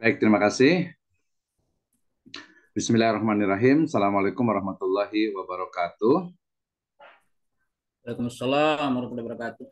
Baik, terima kasih. Bismillahirrahmanirrahim. Assalamualaikum warahmatullahi wabarakatuh. Waalaikumsalam warahmatullahi wabarakatuh.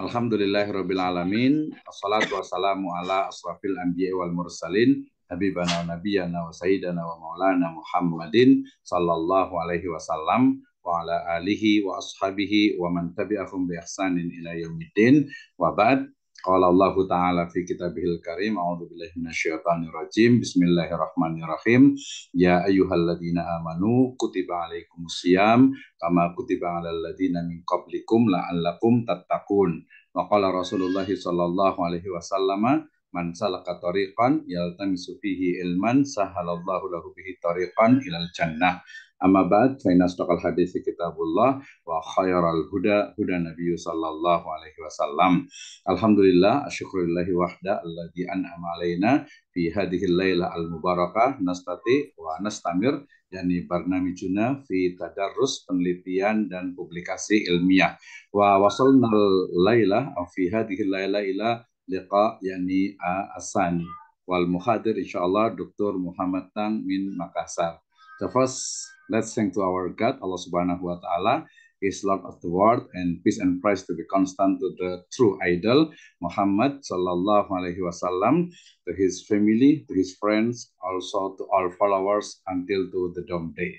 Alhamdulillahirabbil alamin. Wassalatu wassalamu ala asrafil anbiya'i wal mursalin habibana wa nabiyyana wa sayyidana wa maulana Muhammadin sallallahu alaihi wasallam wa ala alihi wa ashabihi wa man tabi'ahum bi ihsanin ila yaumiddin. Wa ba'd. Qala Allah Ta'ala fi kitabihil karim. A'udzu billahi minasyaitonir rajim. Bismillahirrahmanirrahim. Ya ayyuhalladzina amanu kutiba alaikumusiyam kama kutiba alal ladzina min qablikum la'allakum tattaqun. Wa qala Rasulullah sallallahu alaihi wasallam, man salaka tariqan yaltamisu fihi ilman sahalallahu lahu bihi tariqan ilal jannah. Amma ba'd, fa inna asdaqal hadithi kitabullah wa khairal huda huda nabiyyu sallallahu alaihi wasallam. Alhamdulillah, asyukrulillahi wahda alladzi an'ama alaina fi hadhihi al-laila al-mubarakah nastati wa nastamir, yakni barnamijuna fi tadarrus penelitian dan publikasi ilmiah. Wa wasalnal laila fi hadhihi laila ila liqa yakni asani wal muhadir insyaallah Dr. Muhammad Tang min Makassar. So first, let's thank to our God, Allah Subhanahu wa Ta'ala, is Lord of the world, and peace and praise to be constant to the true idol, Muhammad Sallallahu Alaihi Wasallam, to his family, to his friends, also to all followers until to the dawn day.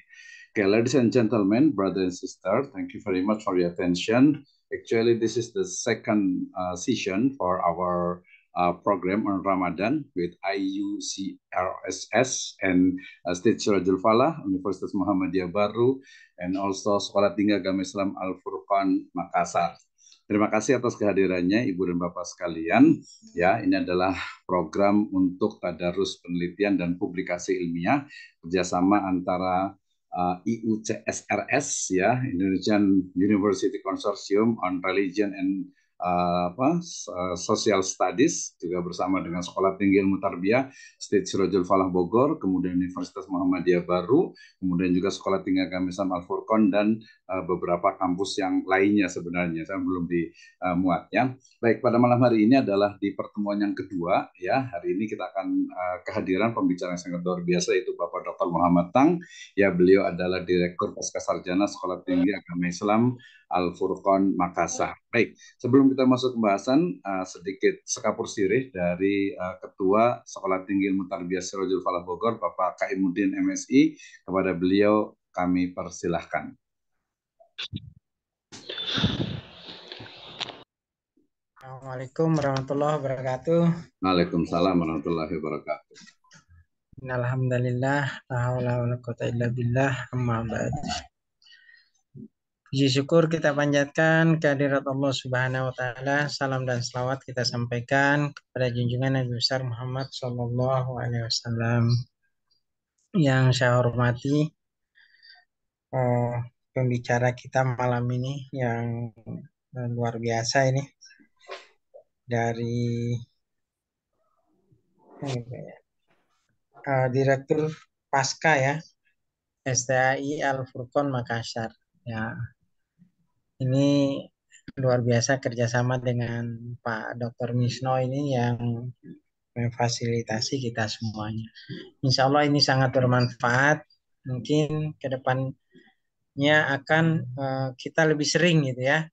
Okay, ladies and gentlemen, brother and sister, thank you very much for your attention. Actually, this is the second session for our program on Ramadan with IUCRSS and State Sirajul Falah, Universitas Muhammadiyah Baru, and also Sekolah Tinggi Agama Islam Al-Furqan Makassar. Terima kasih atas kehadirannya Ibu dan Bapak sekalian. Ya, ini adalah program untuk tadarus penelitian dan publikasi ilmiah kerjasama antara IUCSRS, ya, Indonesian University Consortium on Religion and Social Studies, juga bersama dengan Sekolah Tinggi Ilmu Tarbiyah State Sirajul Falah Bogor, kemudian Universitas Muhammadiyah Baru, kemudian juga Sekolah Tinggi Agama Islam Al-Furqan, dan beberapa kampus yang lainnya sebenarnya saya belum dimuat, ya. Baik, pada malam hari ini adalah di pertemuan yang kedua, ya. Hari ini kita akan kehadiran pembicara yang sangat luar biasa, yaitu Bapak Dr. Muhammad Tang. Ya, beliau adalah Direktur Pascasarjana Sekolah Tinggi Agama Islam Al-Furqan Makassar. Baik, sebelum kita masuk pembahasan, sedikit sekapur sirih dari Ketua Sekolah Tinggi Ilmu Tarbiyah Sirajul Falah Bogor, Bapak Kaimuddin MSI. Kepada beliau kami persilahkan. Assalamualaikum warahmatullahi wabarakatuh. Waalaikumsalam warahmatullahi wabarakatuh. Alhamdulillah, la haula wala quwata illa billah, amma ba'd. Puji syukur kita panjatkan kehadirat Allah Subhanahu wa taala. Salam dan selawat kita sampaikan kepada junjungan Nabi besar Muhammad sallallahu alaihi wasallam. Yang saya hormati pembicara kita malam ini yang luar biasa ini, dari Direktur Pasca, ya, STAI Al-Furqan Makassar. Ya, ini luar biasa kerjasama dengan Pak Dr. Misno ini yang memfasilitasi kita semuanya. Insya Allah ini sangat bermanfaat. Mungkin ke depannya akan kita lebih sering gitu ya,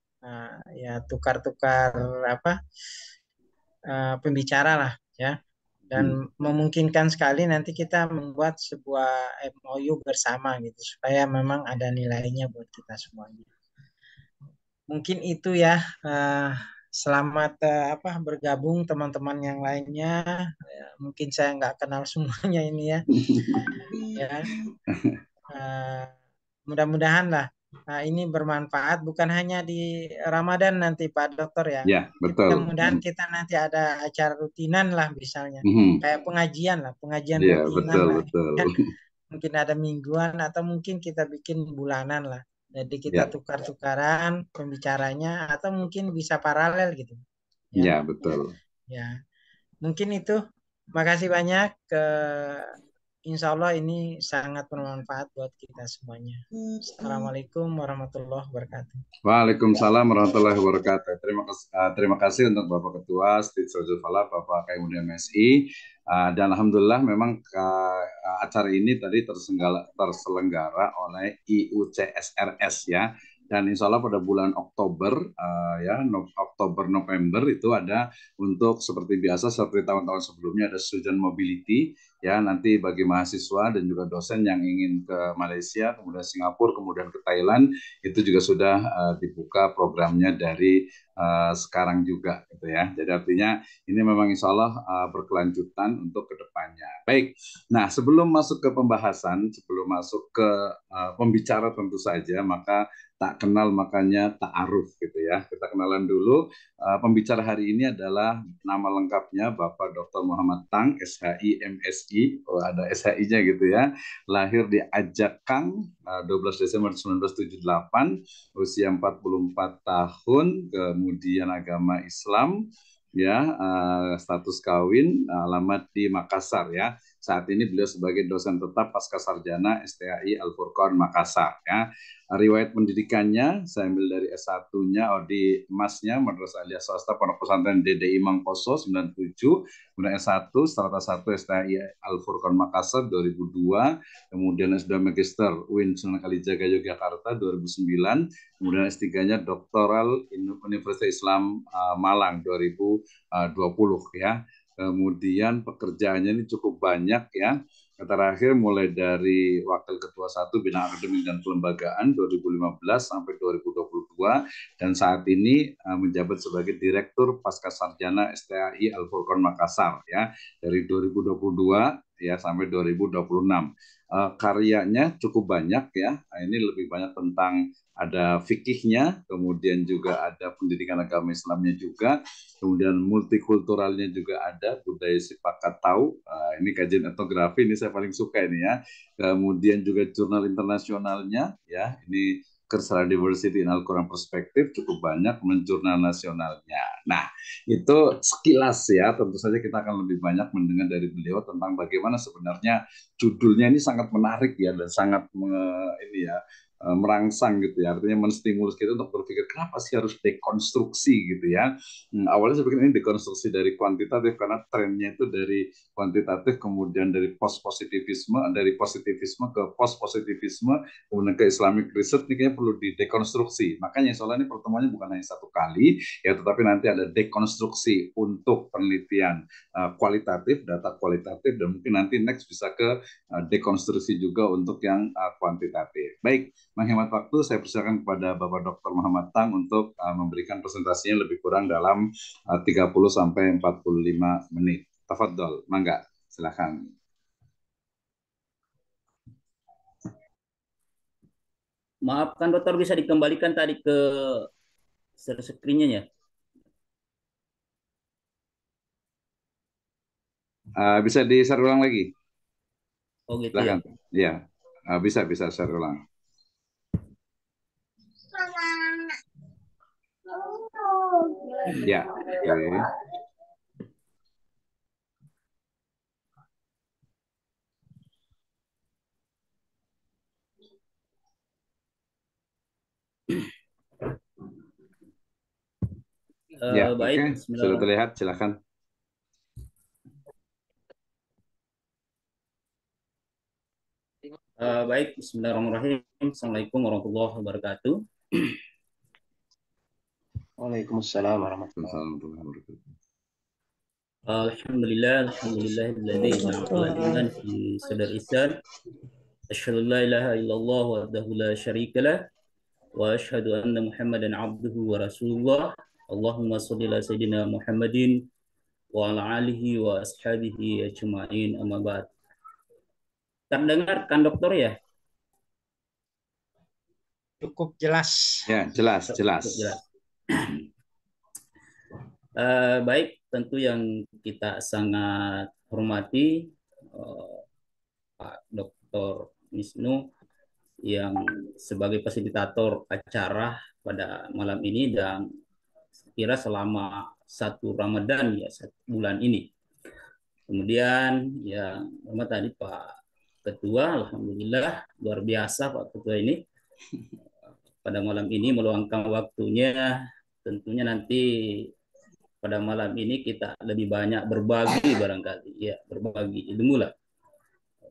ya tukar-tukar pembicara lah, ya. Dan memungkinkan sekali nanti kita membuat sebuah MOU bersama gitu, supaya memang ada nilainya buat kita semuanya. Mungkin itu ya. Selamat bergabung teman-teman yang lainnya. Ya, mungkin saya nggak kenal semuanya ini ya. Ya. Mudah-mudahan lah ini bermanfaat, bukan hanya di Ramadan nanti Pak Dokter ya. Ya, betul. Mudah-mudahan kita nanti ada acara rutinan lah misalnya. Kayak pengajian lah, pengajian Ya, rutinan lah. betul. Mungkin ada mingguan atau mungkin kita bikin bulanan lah. Jadi kita tukar-tukaran pembicaranya, atau mungkin bisa paralel gitu. Ya, betul. Ya, mungkin itu. Makasih banyak. insya Allah ini sangat bermanfaat buat kita semuanya. Assalamualaikum warahmatullahi wabarakatuh. Waalaikumsalam warahmatullahi wabarakatuh. Terima kasih untuk Bapak Ketua Steve Fala, Bapak KMUD MSI. Dan Alhamdulillah memang acara ini tadi terselenggara oleh IUCSRS ya. Dan insya Allah pada bulan Oktober, Oktober November itu ada untuk seperti biasa seperti tahun-tahun sebelumnya ada student mobility ya, nanti bagi mahasiswa dan juga dosen yang ingin ke Malaysia, kemudian Singapura, kemudian ke Thailand, itu juga sudah dibuka programnya dari sekarang juga gitu ya. Jadi artinya ini memang insya Allah berkelanjutan untuk kedepannya. Baik, nah sebelum masuk ke pembahasan, sebelum masuk ke pembicara tentu saja, maka tak kenal makanya ta'aruf gitu ya. Kita kenalan dulu. Pembicara hari ini adalah nama lengkapnya Bapak Dr. Muhammad Tang, SHI, MSI, ada SHI-nya gitu ya. Lahir di Ajakang, 12 Desember 1978, usia 44 tahun, kemudian agama Islam, ya, status kawin, alamat di Makassar ya. Saat ini beliau sebagai dosen tetap pasca sarjana STAI Al Furqon Makassar ya. Riwayat pendidikannya saya ambil dari S1-nya di MAS-nya Madrasah Aliyah Swasta Pondok Pesantren DDI Mangkoso 97, kemudian S1 strata 1 STAI Al Furqon Makassar 2002, kemudian S2 Magister UIN Sunan Kalijaga Yogyakarta 2009, kemudian S3-nya Doktoral Universitas Islam Malang 2020 ya. Kemudian pekerjaannya ini cukup banyak ya. Terakhir mulai dari Wakil Ketua 1 Bidang Akademik dan Kelembagaan 2015 sampai 2022 dan saat ini menjabat sebagai Direktur Pasca Sarjana STAI Al Furqon Makassar ya dari 2022 ya sampai 2026. Karyanya cukup banyak ya. Ini lebih banyak tentang ada fikihnya, kemudian juga ada pendidikan agama Islamnya juga, kemudian multikulturalnya juga ada, budaya Sipakat Tahu, ini kajian etnografi, ini saya paling suka ini ya, kemudian juga jurnal internasionalnya, ya, ini Kersara Diversity in Al-Quran Perspektif, cukup banyak, jurnal nasionalnya. Nah, itu sekilas ya, tentu saja kita akan lebih banyak mendengar dari beliau tentang bagaimana sebenarnya judulnya ini sangat menarik ya, dan sangat ini ya, merangsang gitu ya, artinya menstimulus kita untuk berpikir kenapa sih harus dekonstruksi gitu ya. Awalnya saya pikir ini dekonstruksi dari kuantitatif karena trennya itu dari kuantitatif kemudian dari positivisme, dari positivisme ke positivisme, kemudian ke Islamic research, ini kayaknya perlu didekonstruksi. Makanya soalnya ini pertemuannya bukan hanya satu kali ya, tetapi nanti ada dekonstruksi untuk penelitian kualitatif, data kualitatif, dan mungkin nanti next bisa ke dekonstruksi juga untuk yang kuantitatif. Baik, menghemat waktu, saya persilakan kepada Bapak Dr. Muhammad Tang untuk memberikan presentasinya lebih kurang dalam 30 sampai 45 menit. Tafadhol, mangga, silakan. Maaf kan dokter, bisa dikembalikan tadi ke share screen-nya ya? Bisa di-share ulang lagi? Oh gitu silakan. ya? Ya, bisa share ulang. Ya, oke. Ya, Baik, oke. Sudah terlihat, silakan. Baik, bismillahirrahmanirrahim. Assalamualaikum warahmatullahi wabarakatuh. Waalaikumsalam warahmatullahi wabarakatuh. Alhamdulillah, alhamdulillahilladzi ja'ala iman fi sadr isan. Asyhadu an la ilaha illallah wahdahu la syarika lah wa asyhadu anna Muhammadan abduhu wa rasulullah. Allahumma shalli ala sayyidina Muhammadin wa ala alihi wa ashabihi ajma'in, amma ba'd. Terdengar kan dokter ya? Cukup jelas. Ya, jelas. Baik, tentu yang kita sangat hormati Pak Dr. Wisnu yang sebagai fasilitator acara pada malam ini, dan kira selama satu Ramadan ya, 1 bulan ini. Kemudian yang hormat tadi Pak Ketua. Alhamdulillah luar biasa Pak Ketua ini pada malam ini meluangkan waktunya. Tentunya nanti pada malam ini kita lebih banyak berbagi barangkali ya, berbagi ilmu lah,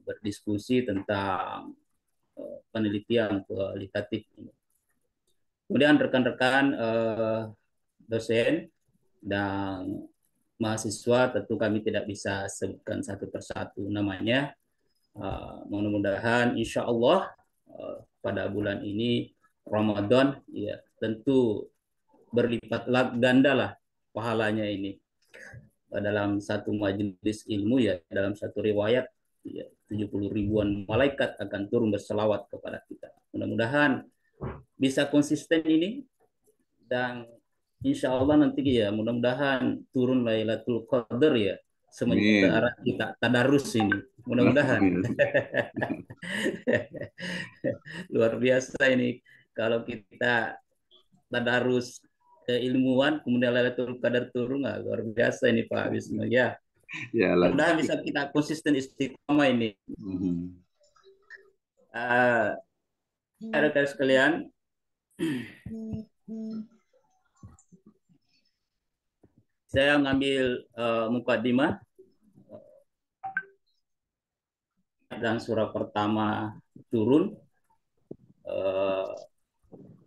berdiskusi tentang penelitian kualitatif ini. Kemudian rekan-rekan dosen dan mahasiswa, tentu kami tidak bisa sebutkan satu persatu namanya. Mudah-mudahan insya Allah pada bulan ini Ramadan ya tentu berlipat ganda lah pahalanya ini. Dalam satu majelis ilmu ya, dalam satu riwayat ya, 70 ribuan malaikat akan turun berselawat kepada kita. Mudah-mudahan bisa konsisten ini, dan insya Allah nanti ya mudah-mudahan turun Lailatul Qadar ya, sementara kita tadarus ini. Mudah-mudahan. Luar biasa ini kalau kita tadarus ilmuwan kemudian Lailatul Qadar turun, luar biasa ini Pak Wisnu ya. Ya, mudah-mudahan bisa kita konsisten istiqomah ini. Rekan sekalian, saya mengambil mukadimah dan surah pertama turun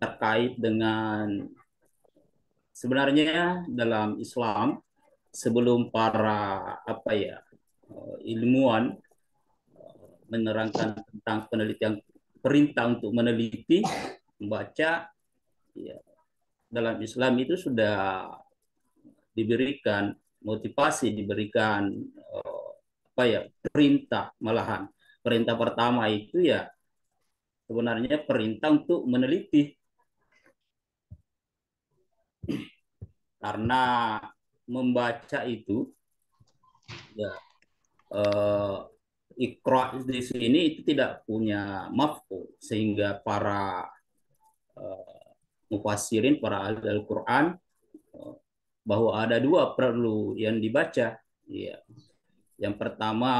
terkait dengan sebenarnya dalam Islam sebelum para ilmuwan menerangkan tentang penelitian, perintah untuk meneliti, membaca ya, dalam Islam itu sudah diberikan motivasi, diberikan perintah. Malahan perintah pertama itu ya sebenarnya perintah untuk meneliti, karena membaca itu ya Iqra di sini itu tidak punya maf'ul, sehingga para mufassirin, para ahli Al-Quran bahwa ada dua perlu yang dibaca ya. Yang pertama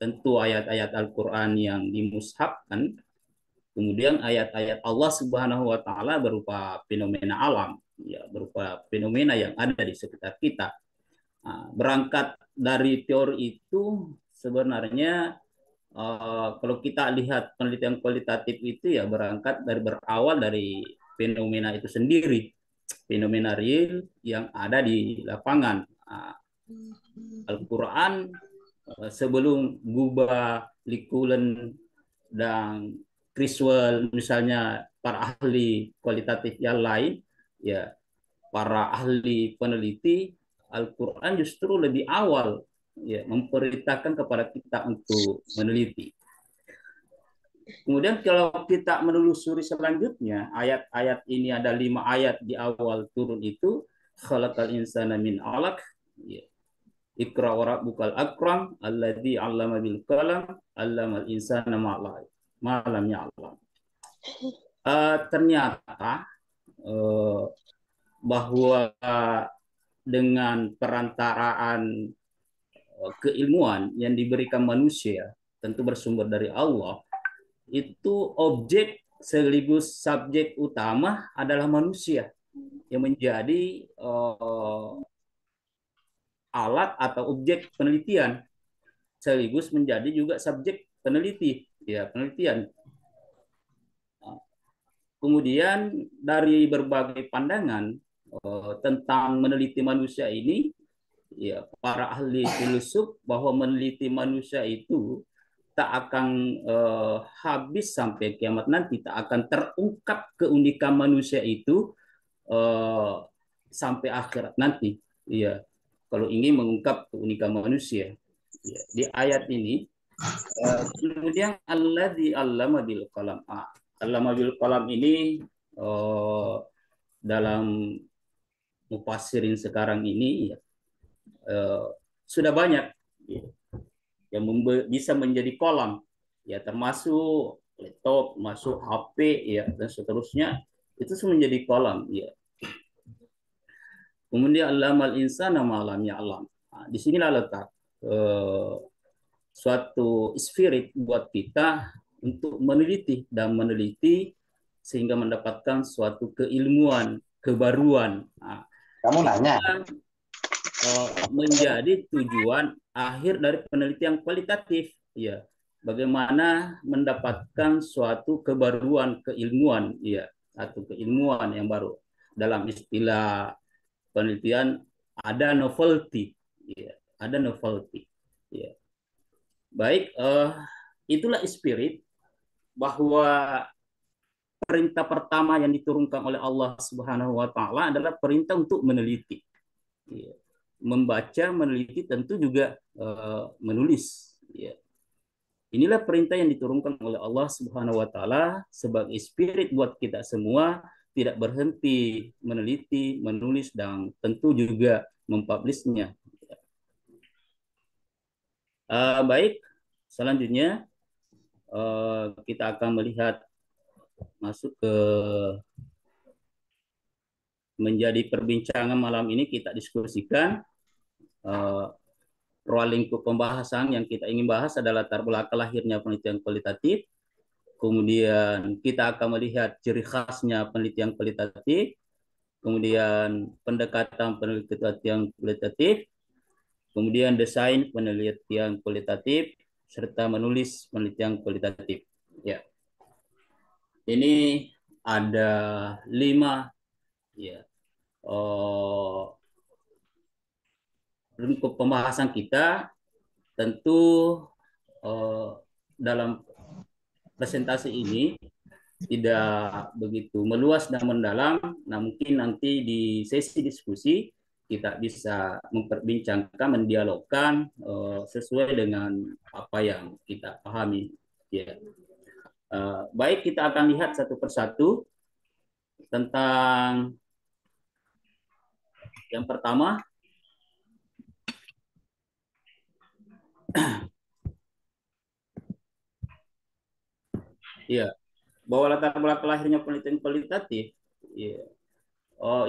tentu ayat-ayat Al-Quran yang dimushafkan, kemudian ayat-ayat Allah Subhanahu wa taala berupa fenomena alam ya, berupa fenomena yang ada di sekitar kita. Berangkat dari teori itu sebenarnya kalau kita lihat penelitian kualitatif itu ya berawal dari fenomena itu sendiri, fenomena real yang ada di lapangan. Al-Quran sebelum Guba, Likulen, dan Criswell misalnya, para ahli kualitatif yang lain ya, para ahli peneliti, Al-Quran justru lebih awal ya memperintahkan kepada kita untuk meneliti. Kemudian kalau kita menelusuri selanjutnya, ayat-ayat ini ada 5 ayat di awal turun itu, khalaqal insana min 'alaq ya, Iqra wa rabbukal akram alladzi 'allama bil qalam 'allamal insana ma lam ya'lam. Ternyata bahwa dengan perantaraan keilmuan yang diberikan manusia, tentu bersumber dari Allah, itu objek sekaligus subjek utama adalah manusia yang menjadi alat atau objek penelitian, sekaligus menjadi juga subjek peneliti ya, penelitian. Kemudian dari berbagai pandangan tentang meneliti manusia ini ya, para ahli filsuf bahwa meneliti manusia itu tak akan habis sampai kiamat nanti, tak akan terungkap keunikan manusia itu sampai akhirat nanti ya, kalau ingin mengungkap keunikan manusia ya. Di ayat ini kemudian alladzi 'allama bil qalam, allama bil qalam ini dalam mufassirin sekarang ini ya, sudah banyak ya, yang bisa menjadi kolam ya, termasuk laptop, masuk HP ya, dan seterusnya, itu semua menjadi kolam ya. Kemudian allamal insana ma lam ya'lam. Di sinilah letak suatu spirit buat kita untuk meneliti dan meneliti sehingga mendapatkan suatu keilmuan, kebaruan. Nah, Kamu nanya. menjadi tujuan akhir dari penelitian kualitatif, ya. Bagaimana mendapatkan suatu kebaruan keilmuan, ya, satu keilmuan yang baru. Dalam istilah penelitian ada novelty, ya, ada novelty, ya. Baik, itulah spirit bahwa perintah pertama yang diturunkan oleh Allah Subhanahu wa taala adalah perintah untuk meneliti. Ya. Membaca, meneliti, tentu juga menulis. Ya. Inilah perintah yang diturunkan oleh Allah Subhanahu wa taala sebagai spirit buat kita semua, tidak berhenti meneliti, menulis, dan tentu juga mempublishnya. Baik, selanjutnya kita akan melihat masuk ke menjadi perbincangan malam ini. Kita diskusikan ruang lingkup pembahasan yang kita ingin bahas adalah latar belakang lahirnya penelitian kualitatif. Kemudian kita akan melihat ciri khasnya penelitian kualitatif, kemudian pendekatan penelitian kualitatif, kemudian desain penelitian kualitatif, serta menulis penelitian kualitatif. Ya, ini ada 5 ya lingkup pembahasan kita. Tentu dalam presentasi ini tidak begitu meluas dan mendalam. Nah, mungkin nanti di sesi diskusi kita bisa memperbincangkan, mendialogkan sesuai dengan apa yang kita pahami. Ya. Baik, kita akan lihat satu persatu tentang yang pertama. Ya, bahwa latar belakang lahirnya penelitian kualitatif, ya,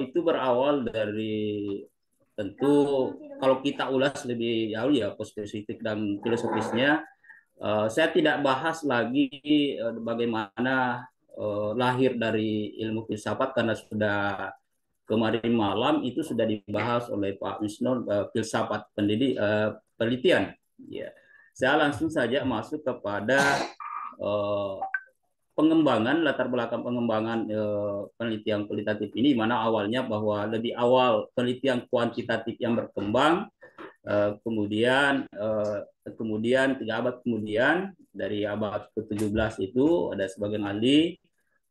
itu berawal dari, tentu kalau kita ulas lebih jauh ya spesifik dan filosofisnya, saya tidak bahas lagi bagaimana lahir dari ilmu filsafat karena sudah kemarin malam itu sudah dibahas oleh Pak Wisnu, filsafat penelitian. Ya, saya langsung saja masuk kepada pengembangan, latar belakang pengembangan penelitian kualitatif ini, mana awalnya bahwa lebih awal penelitian kuantitatif yang berkembang, kemudian 3 abad kemudian, dari abad ke-17 itu ada sebagian ahli,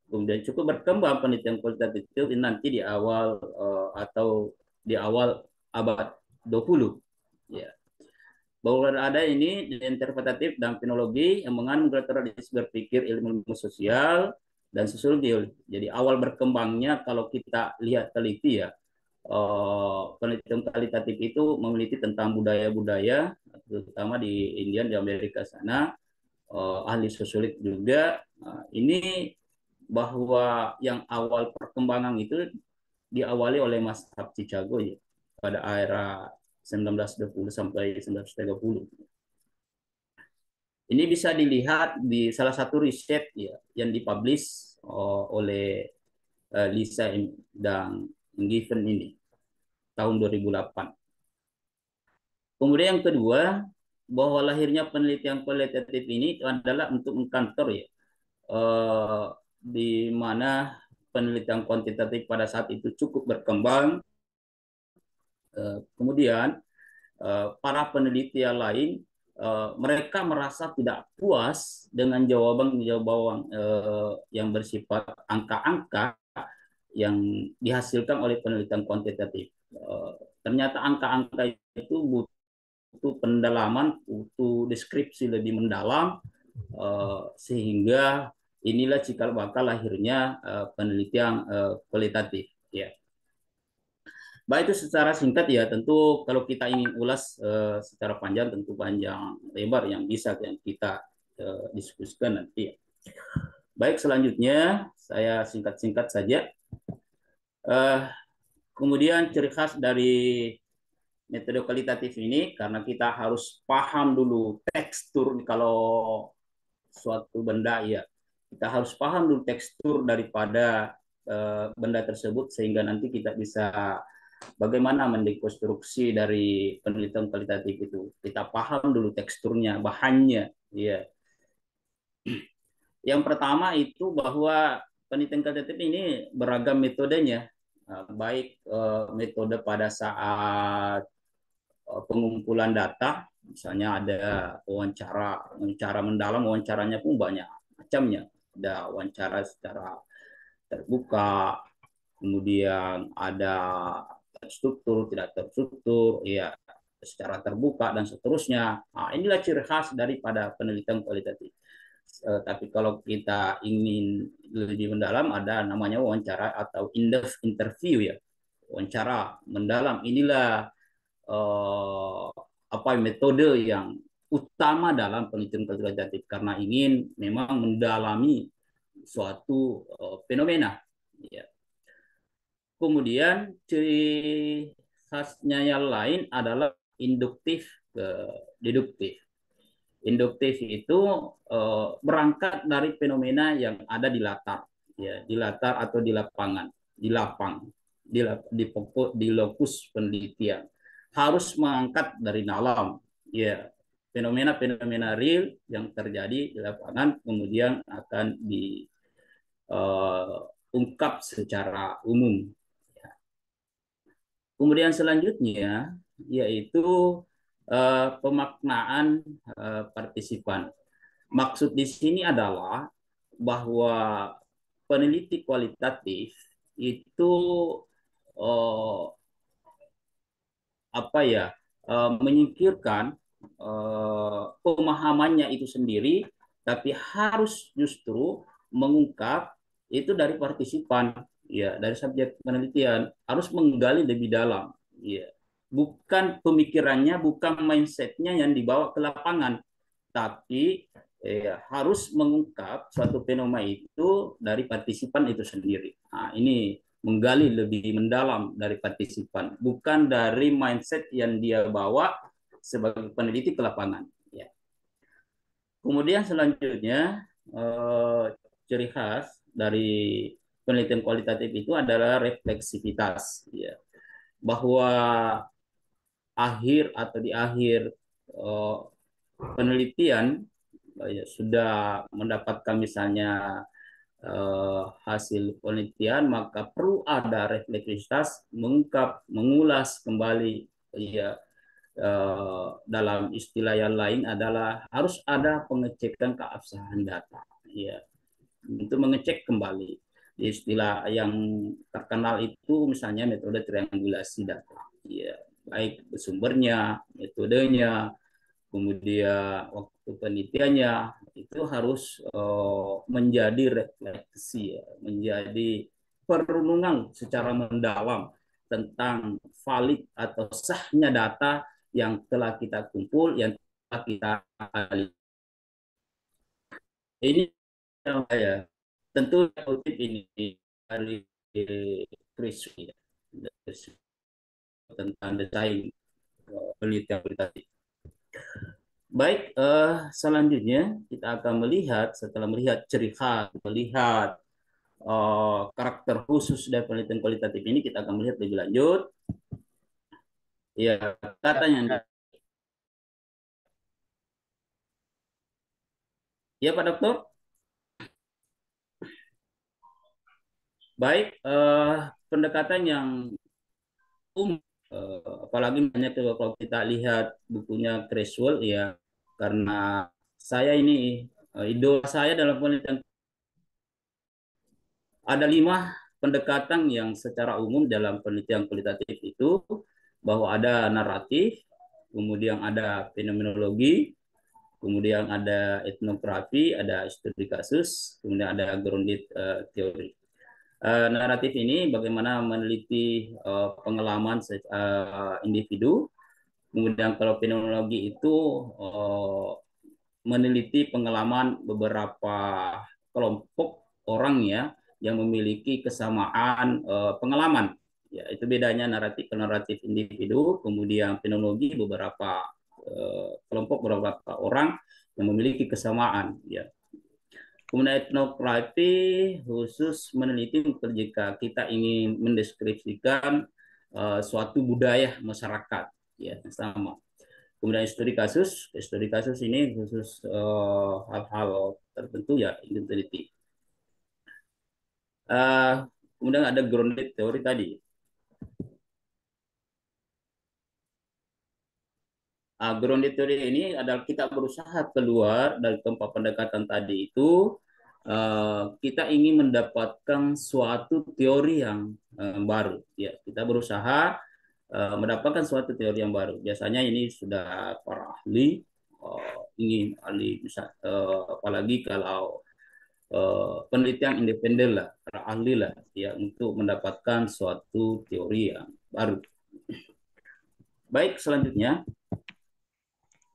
kemudian cukup berkembang penelitian kualitatif itu nanti di awal atau di awal abad 20. Ya. Bahwa ada ini interpretatif dan fenologi yang mengandung tradisi berpikir ilmu sosial dan sosiologi. Jadi awal berkembangnya kalau kita lihat teliti ya, penelitian kualitatif itu meneliti tentang budaya-budaya, terutama di India, di Amerika sana, ahli sosiologi juga. Ini bahwa yang awal perkembangan itu diawali oleh Mas Chicago ya, pada era 1920 sampai 1930. Ini bisa dilihat di salah satu riset ya yang dipublish oleh Lisa dan Given ini tahun 2008. Kemudian yang kedua, bahwa lahirnya penelitian kualitatif ini adalah untuk mengkantor ya, di mana penelitian kuantitatif pada saat itu cukup berkembang. Kemudian para peneliti lain, mereka merasa tidak puas dengan jawaban-jawaban yang bersifat angka-angka yang dihasilkan oleh penelitian kuantitatif. Ternyata angka-angka itu butuh pendalaman, butuh deskripsi lebih mendalam, sehingga inilah cikal bakal lahirnya penelitian kualitatif. Ya. Baik, itu secara singkat ya. Tentu kalau kita ingin ulas secara panjang, tentu panjang lebar yang bisa yang kita diskusikan nanti. Baik, selanjutnya saya singkat-singkat saja. Kemudian ciri khas dari metode kualitatif ini karena kita harus paham dulu tekstur kalau suatu benda ya. Kita harus paham dulu tekstur daripada benda tersebut sehingga nanti kita bisa bagaimana mendekonstruksi dari penelitian kualitatif itu. Kita paham dulu teksturnya, bahannya, ya. Yang pertama itu bahwa penelitian kualitatif ini beragam metodenya, baik metode pada saat pengumpulan data, misalnya ada wawancara mendalam, wawancaranya pun banyak macamnya. Ada wawancara secara terbuka, kemudian ada terstruktur, tidak terstruktur, ya secara terbuka dan seterusnya. Nah, inilah ciri khas daripada penelitian kualitatif. Tapi kalau kita ingin lebih mendalam ada namanya wawancara atau in-depth interview ya. Wawancara mendalam inilah apa metode yang utama dalam penelitian kualitatif karena ingin memang mendalami suatu fenomena. Ya. Kemudian ciri khasnya yang lain adalah induktif ke deduktif. Induktif itu berangkat dari fenomena yang ada di latar, ya, di latar atau di lapangan, di lapang, di lokus penelitian. Harus mengangkat dari dalam, ya, fenomena-fenomena real yang terjadi di lapangan, kemudian akan diungkap secara umum. Kemudian selanjutnya yaitu pemaknaan partisipan. Maksud di sini adalah bahwa peneliti kualitatif itu menyingkirkan pemahamannya itu sendiri, tapi harus justru mengungkap itu dari partisipan, ya, dari subjek penelitian, harus menggali lebih dalam, ya, bukan pemikirannya, bukan mindsetnya yang dibawa ke lapangan, tapi harus mengungkap suatu fenomena itu dari partisipan itu sendiri. Nah, ini menggali lebih mendalam dari partisipan, bukan dari mindset yang dia bawa sebagai peneliti ke lapangan. Ya. Kemudian selanjutnya ciri khas dari penelitian kualitatif itu adalah refleksivitas, ya. Bahwa akhir atau di akhir penelitian ya, sudah mendapatkan misalnya hasil penelitian, maka perlu ada refleksivitas, mengungkap, mengulas kembali, ya, dalam istilah yang lain adalah harus ada pengecekan keabsahan data, ya, untuk mengecek kembali. Istilah yang terkenal itu misalnya metode triangulasi data, ya, baik sumbernya, metodenya, kemudian waktu penelitiannya itu harus menjadi refleksi, ya, menjadi perenungan secara mendalam tentang valid atau sahnya data yang telah kita kumpul, yang telah kita alih. Ini ya, tentu kutip ini dari Chris, ya, tentang desain penelitian kualitatif. Baik, selanjutnya kita akan melihat, setelah melihat ciri khas, melihat karakter khusus dari penelitian kualitatif ini, kita akan melihat lebih lanjut. Ya, katanya. Ya, Pak Dokter. Baik, pendekatan yang apalagi banyak kalau kita lihat bukunya Creswell, ya, karena saya ini idola saya dalam penelitian. Ada 5 pendekatan yang secara umum dalam penelitian kualitatif itu, bahwa ada naratif, kemudian ada fenomenologi, kemudian ada etnografi, ada studi kasus, kemudian ada grounded teori. Naratif ini bagaimana meneliti pengalaman individu, kemudian kalau fenomenologi itu meneliti pengalaman beberapa kelompok orang, ya, yang memiliki kesamaan pengalaman, Ya, itu bedanya naratif ke naratif individu, kemudian fenomenologi beberapa kelompok beberapa orang yang memiliki kesamaan. Ya. Kemudian etnografi khusus meneliti jika kita ingin mendeskripsikan suatu budaya masyarakat, ya sama. Kemudian studi kasus ini khusus hal-hal tertentu ya ingin teliti. Kemudian ada grounded teori tadi. Grounded teori ini adalah kita berusaha keluar dari tempat pendekatan tadi itu, kita ingin mendapatkan suatu teori yang baru. Ya, kita berusaha mendapatkan suatu teori yang baru. Biasanya ini sudah para ahli ingin ahli, apalagi kalau penelitian independen lah, para ahli lah, ya untuk mendapatkan suatu teori yang baru. Baik, selanjutnya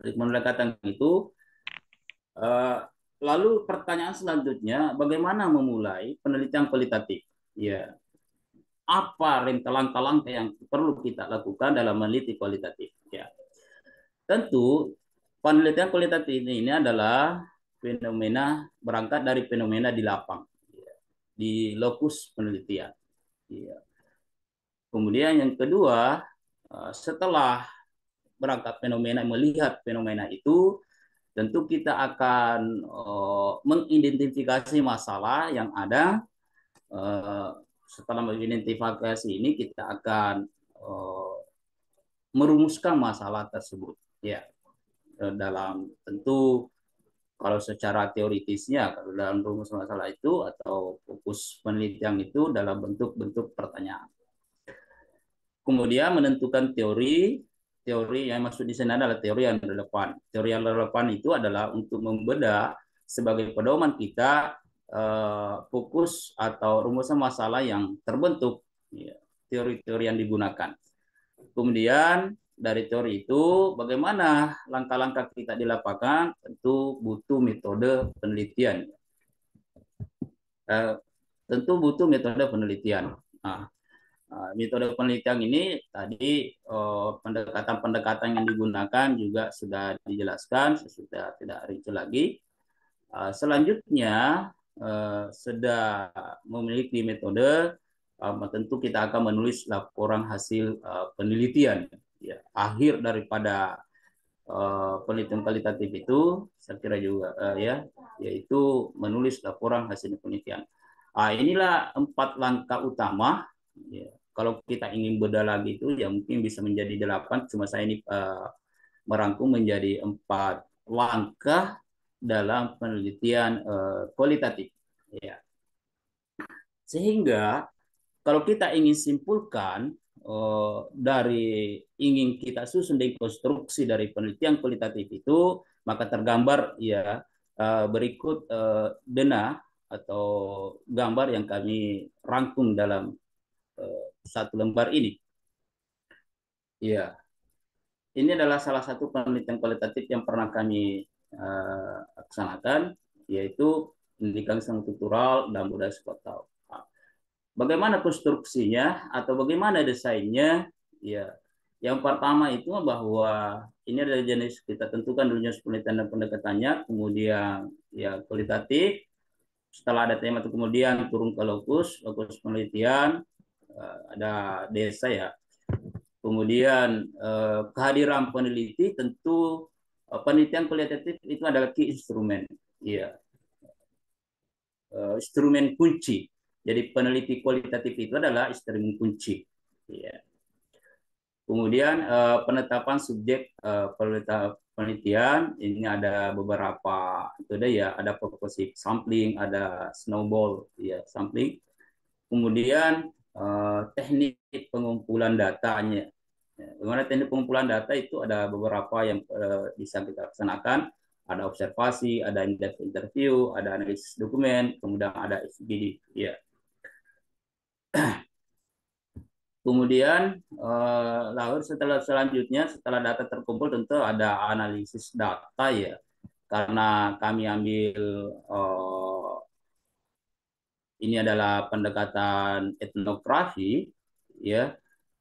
pendekatan itu. Lalu pertanyaan selanjutnya, bagaimana memulai penelitian kualitatif? Ya, apa langkah-langkah yang perlu kita lakukan dalam meneliti kualitatif? Ya, tentu penelitian kualitatif ini adalah fenomena berangkat dari fenomena di lapang, ya, di lokus penelitian. Ya. Kemudian yang kedua, setelah berangkat fenomena, melihat fenomena itu, tentu kita akan mengidentifikasi masalah yang ada. Setelah mengidentifikasi ini, kita akan merumuskan masalah tersebut. Ya, dalam tentu kalau secara teoritisnya, kalau dalam rumus masalah itu atau fokus penelitian itu dalam bentuk-bentuk pertanyaan. Kemudian menentukan teori yang maksud di sana adalah teori yang relevan. Teori yang relevan itu adalah untuk membedah sebagai pedoman kita fokus atau rumusan masalah yang terbentuk, ya, teori-teori yang digunakan. Kemudian dari teori itu bagaimana langkah-langkah kita di lapangan, tentu butuh metode penelitian. Tentu butuh metode penelitian. Nah, metode penelitian ini tadi pendekatan-pendekatan yang digunakan juga sudah dijelaskan, sudah tidak rinci lagi. Selanjutnya sudah memiliki metode, tentu kita akan menulis laporan hasil penelitian. Ya, akhir daripada penelitian kualitatif itu, saya kira juga ya, yaitu menulis laporan hasil penelitian. Inilah 4 langkah utama. Ya, kalau kita ingin bedah lagi itu ya mungkin bisa menjadi 8, cuma saya ini merangkum menjadi 4 langkah dalam penelitian kualitatif. Ya. Sehingga kalau kita ingin simpulkan dari ingin kita susun dekonstruksi dari penelitian kualitatif itu, maka tergambar ya berikut denah atau gambar yang kami rangkum dalam satu lembar ini. Ya, ini adalah salah satu penelitian kualitatif yang pernah kami laksanakan, yaitu pendidikan struktural dan budaya sektoral. Bagaimana konstruksinya atau bagaimana desainnya? Ya, yang pertama itu bahwa ini adalah jenis, kita tentukan dulu jenis penelitian dan pendekatannya, kemudian ya kualitatif. Setelah ada tema itu kemudian turun ke lokus penelitian, ada desa ya. Kemudian kehadiran peneliti, tentu penelitian kualitatif itu adalah key instrumen, ya, instrumen kunci. Jadi peneliti kualitatif itu adalah instrumen kunci. Ya. Kemudian penetapan subjek penelitian ini ada beberapa, itu ada ya, ada purposive sampling, ada snowball ya sampling. Kemudian teknik pengumpulan datanya. Bagaimana teknik pengumpulan data itu ada beberapa yang bisa kita laksanakan. Ada observasi, ada in-depth interview, ada analisis dokumen, kemudian ada SGD. Ya. Kemudian lalu selanjutnya setelah data terkumpul tentu ada analisis data ya. Karena kami ambil ini adalah pendekatan etnografi, ya.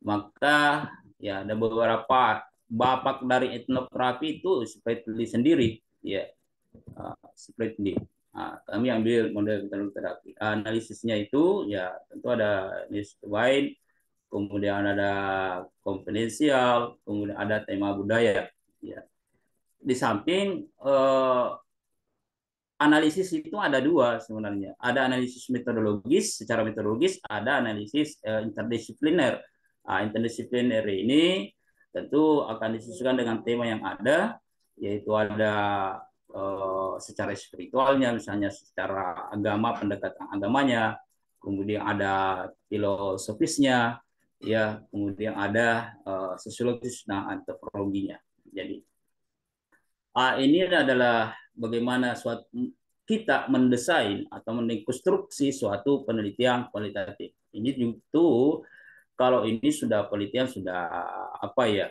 Maka ya ada beberapa bapak dari etnografi itu seperti sendiri, ya, seperti kami ambil model terapi. Analisisnya itu ya tentu ada analisis wide, kemudian ada konfidensial, kemudian ada tema budaya. Ya. Di samping analisis itu ada dua sebenarnya. Ada analisis metodologis, secara metodologis, ada analisis interdisipliner. Interdisipliner ini tentu akan disesuaikan dengan tema yang ada, yaitu ada secara spiritualnya, misalnya secara agama, pendekatan agamanya, kemudian ada filosofisnya, ya, kemudian ada sosiologis, nah antropologinya. Jadi ini adalah bagaimana kita mendesain atau mendekonstruksi suatu penelitian kualitatif. Ini itu kalau ini sudah penelitian sudah apa ya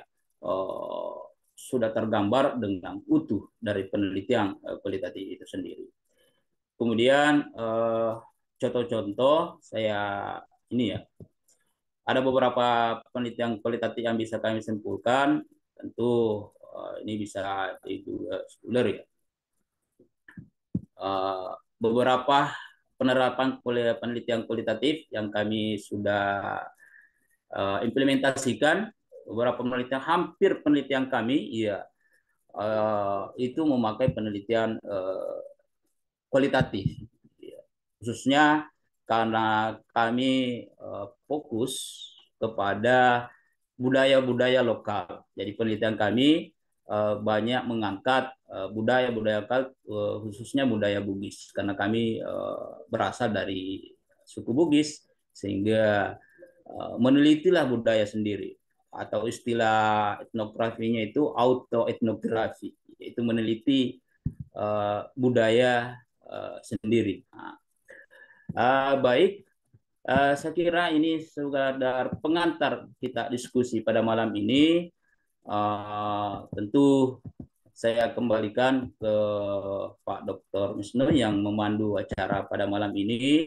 sudah tergambar dengan utuh dari penelitian kualitatif itu sendiri. Kemudian contoh-contoh saya ini ya, ada beberapa penelitian kualitatif yang bisa kami simpulkan. Tentu ini bisa itu spoiler ya. Beberapa penerapan penelitian kualitatif yang kami sudah implementasikan, beberapa penelitian, hampir penelitian kami ya itu memakai penelitian kualitatif, ya. Khususnya karena kami fokus kepada budaya-budaya lokal. Jadi penelitian kami banyak mengangkat budaya-budaya lokal, khususnya budaya Bugis, karena kami berasal dari suku Bugis, sehingga menelitilah budaya sendiri, atau istilah etnografinya itu autoetnografi, yaitu meneliti budaya sendiri. Baik, saya kira ini sekedar pengantar kita diskusi pada malam ini. Tentu saya kembalikan ke Pak Dr. Misno yang memandu acara pada malam ini.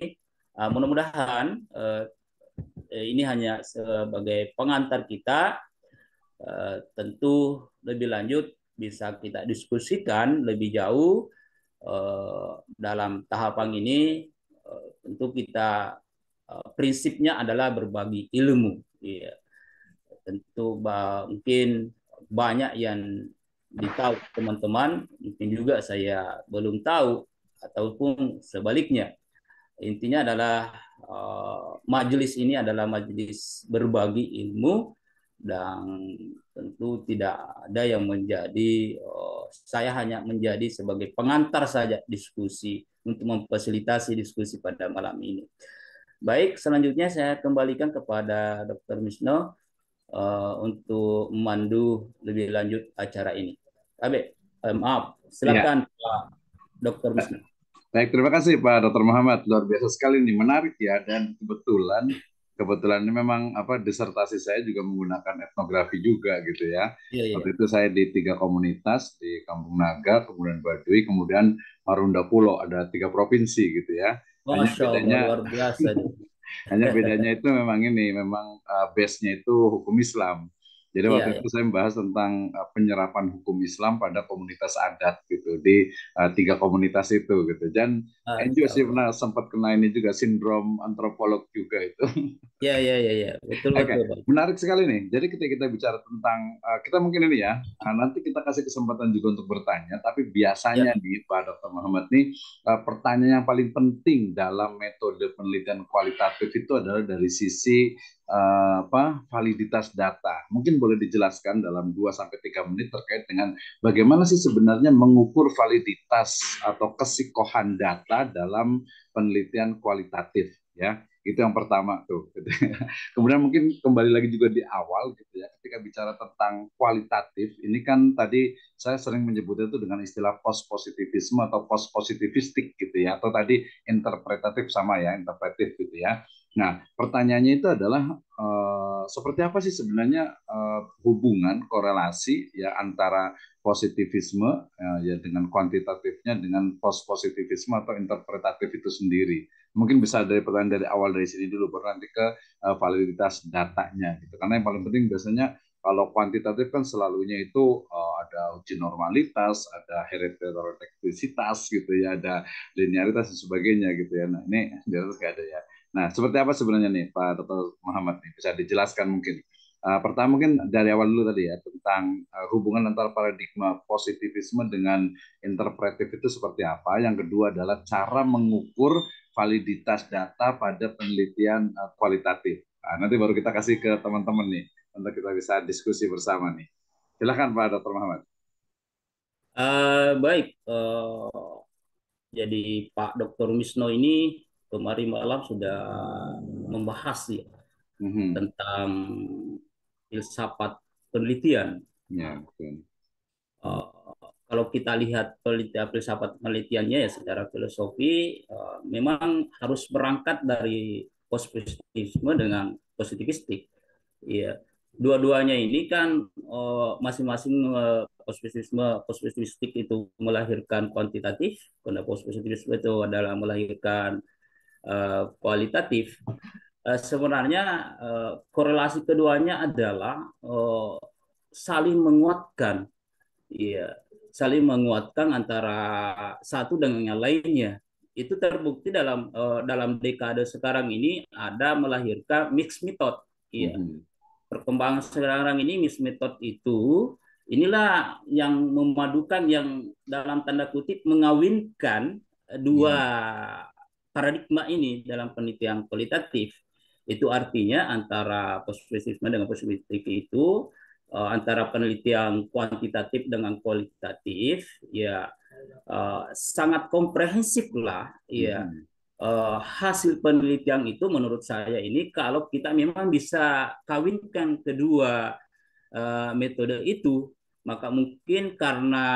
Mudah-mudahan ini hanya sebagai pengantar kita. Tentu lebih lanjut bisa kita diskusikan lebih jauh dalam tahapan ini. Tentu kita prinsipnya adalah berbagi ilmu. Ya. Tentu mungkin banyak yang ditahu teman-teman, mungkin juga saya belum tahu, ataupun sebaliknya. Intinya adalah majelis ini adalah majelis berbagi ilmu, dan tentu tidak ada yang menjadi saya hanya menjadi sebagai pengantar saja diskusi untuk memfasilitasi diskusi pada malam ini. Baik, selanjutnya saya kembalikan kepada Dr. Misno untuk memandu lebih lanjut acara ini. Maaf, silakan ya. Pak Dr. Misno. Baik, terima kasih Pak Dr. Muhammad. Luar biasa sekali ini, menarik ya. Dan kebetulan ini memang disertasi saya juga menggunakan etnografi juga gitu ya. Waktu itu saya di 3 komunitas, di Kampung Naga, kemudian Baduy, kemudian Marunda Pulo, ada 3 provinsi gitu ya. Hanya bedanya luar biasa. Hanya bedanya itu memang base-nya itu hukum Islam. Jadi waktu itu saya membahas tentang penyerapan hukum Islam pada komunitas adat gitu di 3 komunitas itu gitu. Dan enjoy sih, pernah sempat kena ini juga, sindrom antropolog juga itu. Ya, betul. Menarik sekali nih. Jadi ketika kita bicara tentang kita mungkin ini ya, nanti kita kasih kesempatan juga untuk bertanya. Tapi biasanya nih Pak Dr. Muhammad nih, pertanyaan yang paling penting dalam metode penelitian kualitatif itu adalah dari sisi validitas data. Mungkin boleh dijelaskan dalam 2-3 menit terkait dengan bagaimana sih sebenarnya mengukur validitas atau kesikohan data dalam penelitian kualitatif ya. Itu yang pertama tuh. Kemudian mungkin kembali lagi juga di awal gitu ya, ketika bicara tentang kualitatif, ini kan tadi saya sering menyebutnya itu dengan istilah post-positivisme atau post-positivistik gitu ya, atau tadi interpretatif sama ya, interpretif gitu ya. Nah, pertanyaannya itu adalah seperti apa sih sebenarnya hubungan korelasi ya antara positivisme ya dengan kuantitatifnya dengan post positivisme atau interpretatif itu sendiri. Mungkin bisa dari pertanyaan dari awal dari sini dulu baru nanti ke validitas datanya gitu. Karena yang paling penting biasanya kalau kuantitatif kan selalunya itu ada uji normalitas, ada heterodoksitas gitu ya, ada linearitas dan sebagainya gitu ya. Nah, ini di atas nggak ada ya. Nah, seperti apa sebenarnya nih Pak Dr. Muhammad nih? Bisa dijelaskan mungkin. Pertama mungkin dari awal dulu tadi ya tentang hubungan antara paradigma positivisme dengan interpretif itu seperti apa. Yang kedua adalah cara mengukur validitas data pada penelitian kualitatif. Nah, nanti baru kita kasih ke teman-teman nih untuk kita bisa diskusi bersama nih. Silakan Pak Dr. Muhammad. Baik, jadi Pak Dr. Misno ini kemarin malam sudah membahas ya tentang filsafat penelitian. Ya, betul. Kalau kita lihat penelitian filsafat penelitiannya ya secara filosofi, memang harus berangkat dari positivisme dengan positivistik. Ya, dua-duanya ini kan masing-masing positivistik itu melahirkan kuantitatif, karena positivisme itu adalah melahirkan kualitatif. Sebenarnya korelasi keduanya adalah saling menguatkan, ya, saling menguatkan antara satu dengan yang lainnya. Itu terbukti dalam dekade sekarang ini ada melahirkan mixed method. Iya. Perkembangan sekarang ini mixed method itu inilah yang memadukan, yang dalam tanda kutip mengawinkan dua paradigma ini dalam penelitian kualitatif. Itu artinya antara positivisme dengan positivistik itu antara penelitian kuantitatif dengan kualitatif ya sangat komprehensif lah ya. Hasil penelitian itu menurut saya ini kalau kita memang bisa kawinkan kedua metode itu, maka mungkin karena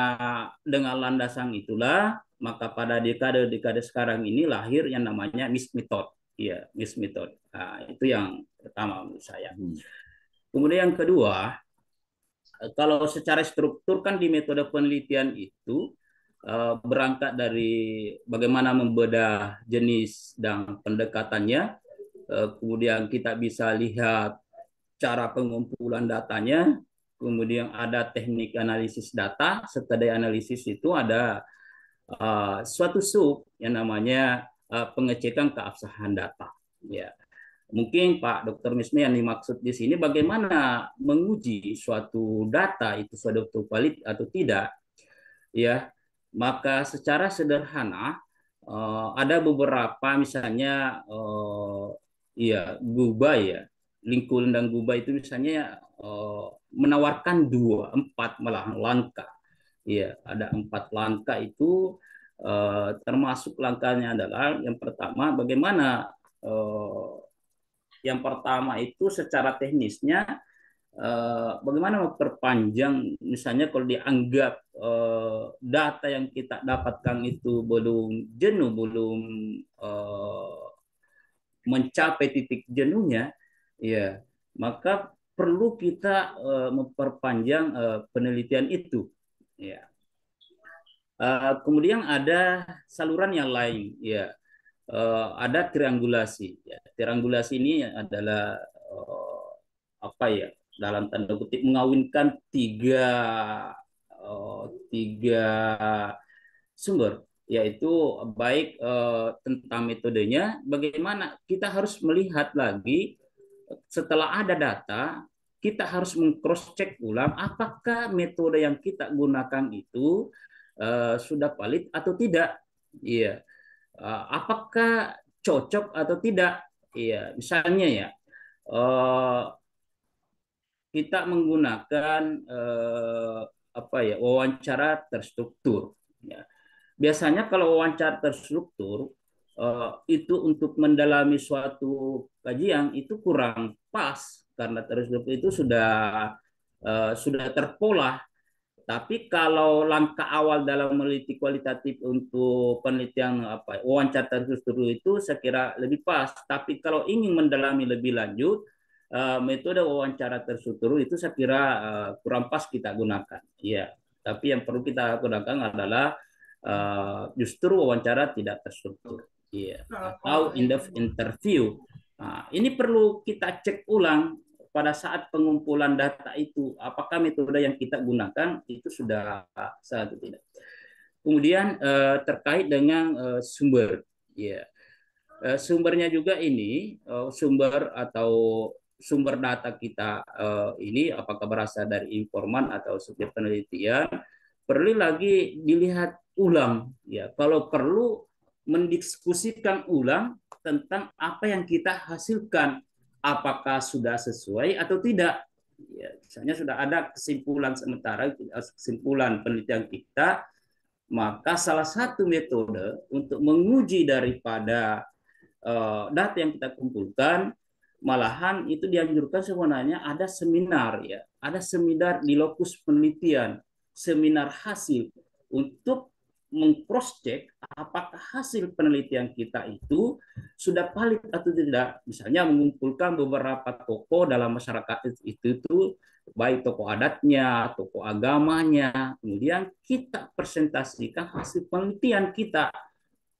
dengan landasan itulah maka pada dekade-dekade sekarang ini lahir yang namanya mixed method. Ya, mixed method. Nah, itu yang pertama menurut saya. Kemudian yang kedua, kalau secara struktur kan di metode penelitian itu berangkat dari bagaimana membedah jenis dan pendekatannya, kemudian kita bisa lihat cara pengumpulan datanya, kemudian ada teknik analisis data, setelah analisis itu ada suatu sub yang namanya pengecekan keabsahan data. Ya. Mungkin Pak Dr. Mismi yang dimaksud di sini bagaimana menguji suatu data itu sudah valid atau tidak, ya. Maka secara sederhana ada beberapa misalnya ya Guba ya, Lincoln dan Guba itu misalnya menawarkan empat malah langkah. Ya, ada 4 langkah itu termasuk langkahnya adalah yang pertama bagaimana yang pertama itu secara teknisnya bagaimana memperpanjang, misalnya kalau dianggap data yang kita dapatkan itu belum jenuh, belum mencapai titik jenuhnya, ya maka perlu kita memperpanjang penelitian itu. Ya. Kemudian ada saluran yang lain, ya. Ada triangulasi. Ya. Triangulasi ini adalah apa ya? Dalam tanda kutip mengawinkan tiga sumber, yaitu baik tentang metodenya, bagaimana kita harus melihat lagi setelah ada data, kita harus meng-cross check ulang apakah metode yang kita gunakan itu sudah valid atau tidak. Iya. Apakah cocok atau tidak? Iya, misalnya ya kita menggunakan apa ya wawancara terstruktur. Ya. Biasanya kalau wawancara terstruktur itu untuk mendalami suatu kajian itu kurang pas karena terstruktur itu sudah terpola Tapi kalau langkah awal dalam meneliti kualitatif untuk penelitian wawancara terstruktur itu saya kira lebih pas. Tapi kalau ingin mendalami lebih lanjut, metode wawancara terstruktur itu saya kira kurang pas kita gunakan. Ya, tapi yang perlu kita gunakan adalah justru wawancara tidak terstruktur. Iya, atau in-depth interview. Nah, ini perlu kita cek ulang pada saat pengumpulan data itu, apakah metode yang kita gunakan itu sudah sah atau tidak. Kemudian terkait dengan sumber, ya, sumbernya juga ini sumber atau sumber data kita ini apakah berasal dari informan atau subjek penelitian, perlu lagi dilihat ulang, ya. Kalau perlu mendiskusikan ulang tentang apa yang kita hasilkan, apakah sudah sesuai atau tidak. Ya, misalnya sudah ada kesimpulan sementara, kesimpulan penelitian kita, maka salah satu metode untuk menguji daripada data yang kita kumpulkan, malahan itu dianjurkan sebenarnya ada seminar, ya, ada seminar di lokus penelitian, seminar hasil untuk meng-cross check apakah hasil penelitian kita itu sudah valid atau tidak. Misalnya mengumpulkan beberapa tokoh dalam masyarakat itu baik tokoh adatnya, tokoh agamanya, kemudian kita presentasikan hasil penelitian kita.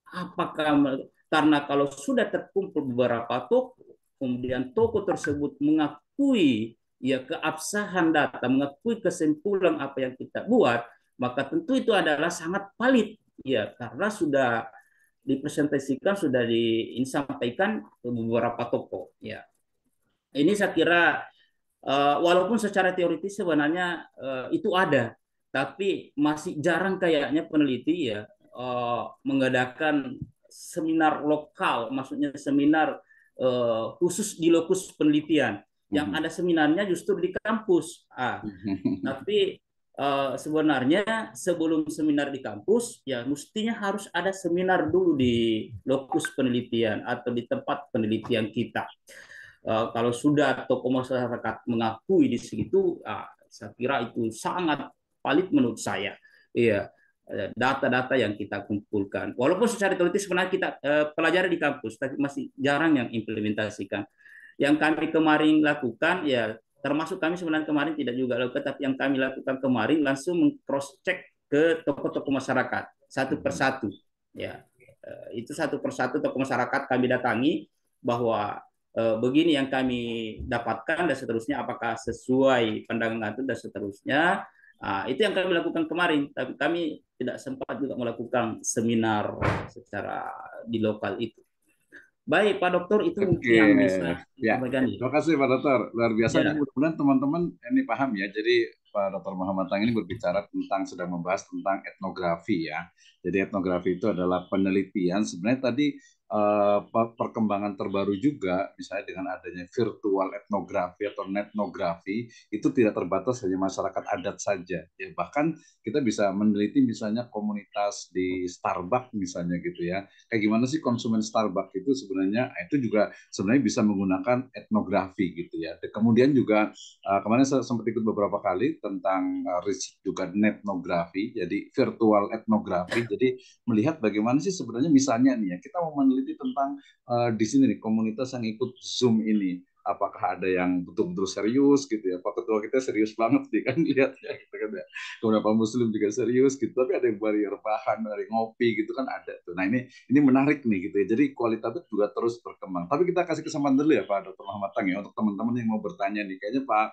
Apakah karena kalau sudah terkumpul beberapa tokoh, kemudian tokoh tersebut mengakui ya keabsahan data, mengakui kesimpulan apa yang kita buat, maka tentu itu adalah sangat valid, ya, karena sudah dipresentasikan, sudah disampaikan ke beberapa tokoh, ya. Ini saya kira walaupun secara teoritis sebenarnya itu ada, tapi masih jarang kayaknya peneliti, ya, mengadakan seminar lokal, maksudnya seminar khusus di lokus penelitian. Yang ada seminarnya justru di kampus. Tapi sebenarnya sebelum seminar di kampus, ya mestinya harus ada seminar dulu di lokus penelitian atau di tempat penelitian kita. Kalau sudah tokoh masyarakat mengakui di situ, saya kira itu sangat valid menurut saya. Iya, data-data yang kita kumpulkan. Walaupun secara teoritis sebenarnya kita pelajari di kampus, tapi masih jarang yang implementasikan. Yang kami kemarin lakukan, ya termasuk kami sebenarnya kemarin tidak juga lakukan, tapi yang kami lakukan kemarin langsung meng-cross check ke tokoh-tokoh masyarakat satu persatu. Ya, itu satu persatu tokoh masyarakat kami datangi bahwa begini yang kami dapatkan dan seterusnya, apakah sesuai pandangan itu dan seterusnya. Itu yang kami lakukan kemarin, tapi kami tidak sempat juga melakukan seminar secara di lokal itu. Baik, Pak Dokter, itu mungkin yang bisa ya. Terima kasih Pak Dokter, luar biasa. Ya. Mudah-mudahan teman-teman ini paham ya. Jadi Pak Dokter Muhammad Tang ini berbicara tentang, sedang membahas tentang etnografi ya. Jadi etnografi itu adalah penelitian. Sebenarnya tadi perkembangan terbaru juga, misalnya dengan adanya virtual etnografi atau netnografi, itu tidak terbatas hanya masyarakat adat saja. Ya, bahkan kita bisa meneliti misalnya komunitas di Starbucks misalnya gitu ya. Kayak gimana sih konsumen Starbucks itu sebenarnya, itu juga sebenarnya bisa menggunakan etnografi gitu ya. Dan kemudian juga kemarin saya sempat ikut beberapa kali tentang riset juga netnografi, jadi virtual etnografi. Jadi melihat bagaimana sih sebenarnya misalnya nih ya, kita mau meneliti tentang di sini nih komunitas yang ikut Zoom ini, apakah ada yang betul-betul serius gitu ya. Pak Ketua kita serius banget nih kan lihatnya gitu kan ya. Beberapa Muslim juga serius gitu, tapi ada yang bari rebahan, dari ngopi gitu kan ada tuh. Nah ini menarik nih gitu ya. Jadi kualitatif juga terus berkembang. Tapi kita kasih kesempatan dulu ya Pak Dr. Muhammad Tang ya untuk teman-teman yang mau bertanya nih. Kayaknya Pak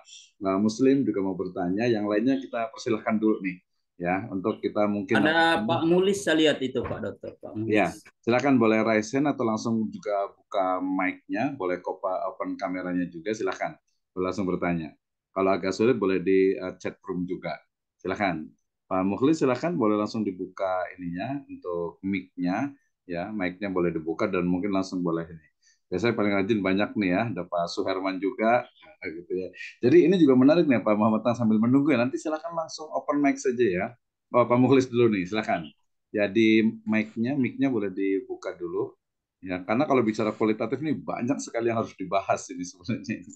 Muslim juga mau bertanya. Yang lainnya kita persilahkan dulu nih ya untuk kita mungkin ada Pak Mulis, saya lihat itu Pak Dokter. Pak Mulis. Ya, silakan boleh raise hand atau langsung juga buka mic-nya, boleh open kameranya juga, silakan. Boleh langsung bertanya. Kalau agak sulit boleh di chat room juga. Silakan. Pak Mukhlis silakan boleh langsung dibuka ininya untuk mic-nya ya, mic-nya boleh dibuka dan mungkin langsung boleh ini. Biasanya paling rajin banyak nih ya, ada Pak Suherman juga gitu ya. Jadi ini juga menarik nih Pak Muhammad Tang, sambil menunggu ya. Nanti silakan langsung open mic saja ya. Oh, Pak Mukhlis dulu nih, silakan. Jadi mic-nya boleh dibuka dulu. Ya, karena kalau bicara kualitatif nih banyak sekali yang harus dibahas ini sebenarnya.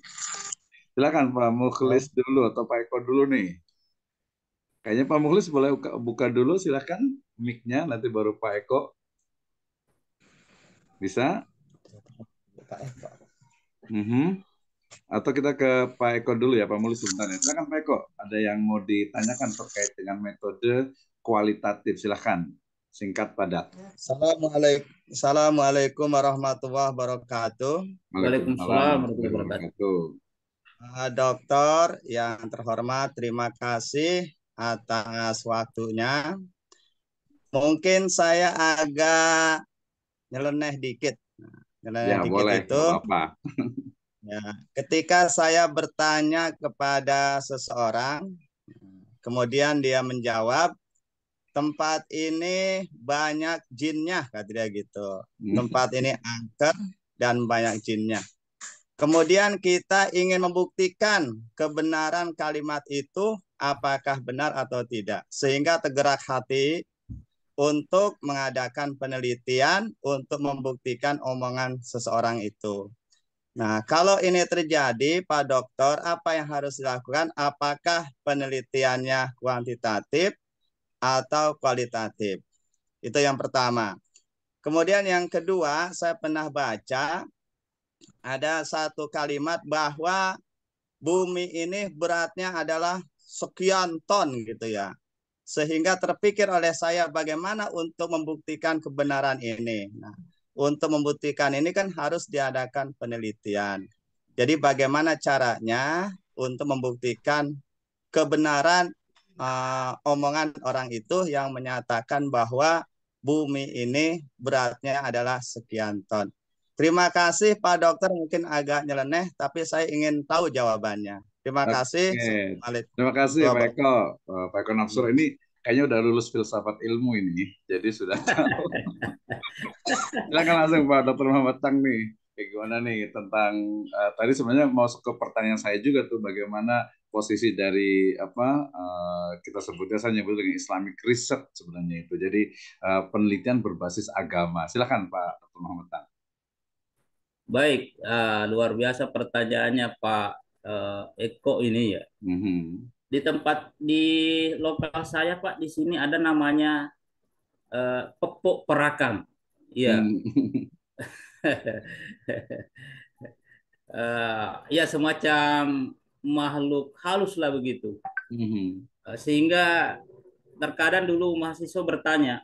Silakan Pak Mukhlis dulu atau Pak Eko dulu nih. Kayaknya Pak Mukhlis boleh buka dulu, silahkan mic-nya, nanti baru Pak Eko. Bisa? Atau kita ke Pak Eko dulu ya, Pak Mukhlis sebentar ya. Silahkan Pak Eko, ada yang mau ditanyakan terkait dengan metode kualitatif, silahkan. Singkat padat. Assalamualaikum warahmatullahi wabarakatuh. Waalaikumsalam warahmatullahi wabarakatuh. Dokter yang terhormat, terima kasih atas waktunya. Mungkin saya agak nyeleneh dikit. Ya, boleh, itu apa-apa. Ya, ketika saya bertanya kepada seseorang, kemudian dia menjawab, tempat ini banyak jinnya, kata dia gitu. Tempat ini angker dan banyak jinnya. Kemudian kita ingin membuktikan kebenaran kalimat itu apakah benar atau tidak. Sehingga tergerak hati untuk mengadakan penelitian untuk membuktikan omongan seseorang itu. Nah, kalau ini terjadi, Pak Dokter, apa yang harus dilakukan? Apakah penelitiannya kuantitatif atau kualitatif? Itu yang pertama. Kemudian yang kedua, saya pernah baca ada satu kalimat bahwa bumi ini beratnya adalah sekian ton gitu ya. Sehingga terpikir oleh saya bagaimana untuk membuktikan kebenaran ini. Nah, untuk membuktikan ini kan harus diadakan penelitian. Jadi bagaimana caranya untuk membuktikan kebenaran omongan orang itu yang menyatakan bahwa bumi ini beratnya adalah sekian ton. Terima kasih Pak Dokter, mungkin agak nyeleneh, tapi saya ingin tahu jawabannya. Terima kasih. Terima kasih Pak Eko. Pak Eko Nafsur ini kayaknya udah lulus filsafat ilmu ini, jadi sudah tahu. Silakan langsung Pak Dr. Muhammad Tang nih. Kayak gimana nih tentang tadi sebenarnya mau ke pertanyaan saya juga tuh, bagaimana posisi dari kita sebutnya, saya nyebut dengan Islamic Research sebenarnya itu. Jadi penelitian berbasis agama. Silakan Pak Dr. Muhammad Tang. Baik, luar biasa pertanyaannya Pak Eko ini ya. Di lokal saya Pak, di sini ada namanya pepuk perakam. Iya. Ya semacam makhluk halus lah begitu. Sehingga terkadang dulu mahasiswa bertanya,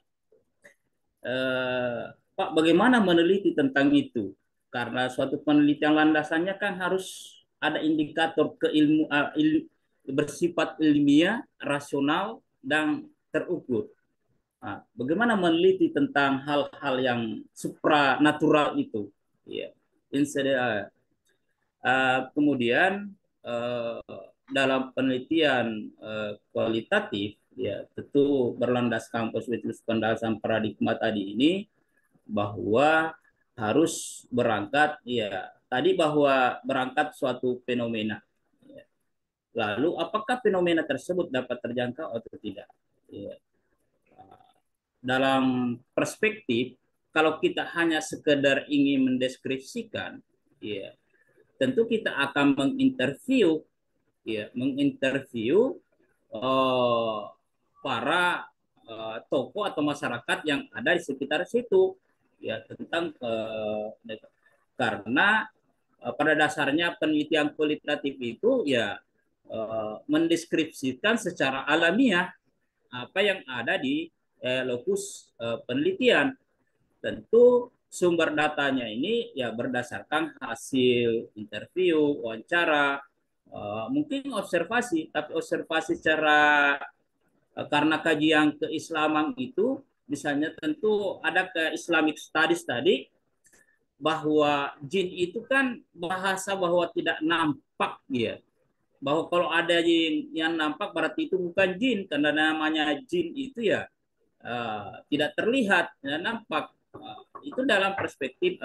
Pak, bagaimana meneliti tentang itu? Karena suatu penelitian landasannya kan harus ada indikator bersifat ilmiah, rasional, dan terukur. Nah, bagaimana meneliti tentang hal-hal yang supranatural itu? Ya, kemudian dalam penelitian kualitatif, ya tentu berlandaskan positif pendasan paradigma tadi ini, bahwa harus berangkat, ya tadi bahwa berangkat suatu fenomena. Ya. Lalu apakah fenomena tersebut dapat terjangkau atau tidak? Ya. Dalam perspektif, kalau kita hanya sekedar ingin mendeskripsikan, ya tentu kita akan menginterview para tokoh atau masyarakat yang ada di sekitar situ, ya tentang karena pada dasarnya penelitian kualitatif itu ya mendeskripsikan secara alamiah apa yang ada di lokus penelitian. Tentu sumber datanya ini ya berdasarkan hasil interview, wawancara, mungkin observasi, tapi observasi secara karena kajian keislaman itu, misalnya tentu ada ke Islamic Studies tadi, bahwa jin itu kan bahasa bahwa tidak nampak ya. Bahwa kalau ada jin yang nampak berarti itu bukan jin, karena namanya jin itu ya tidak terlihat, tidak nampak. Itu dalam perspektif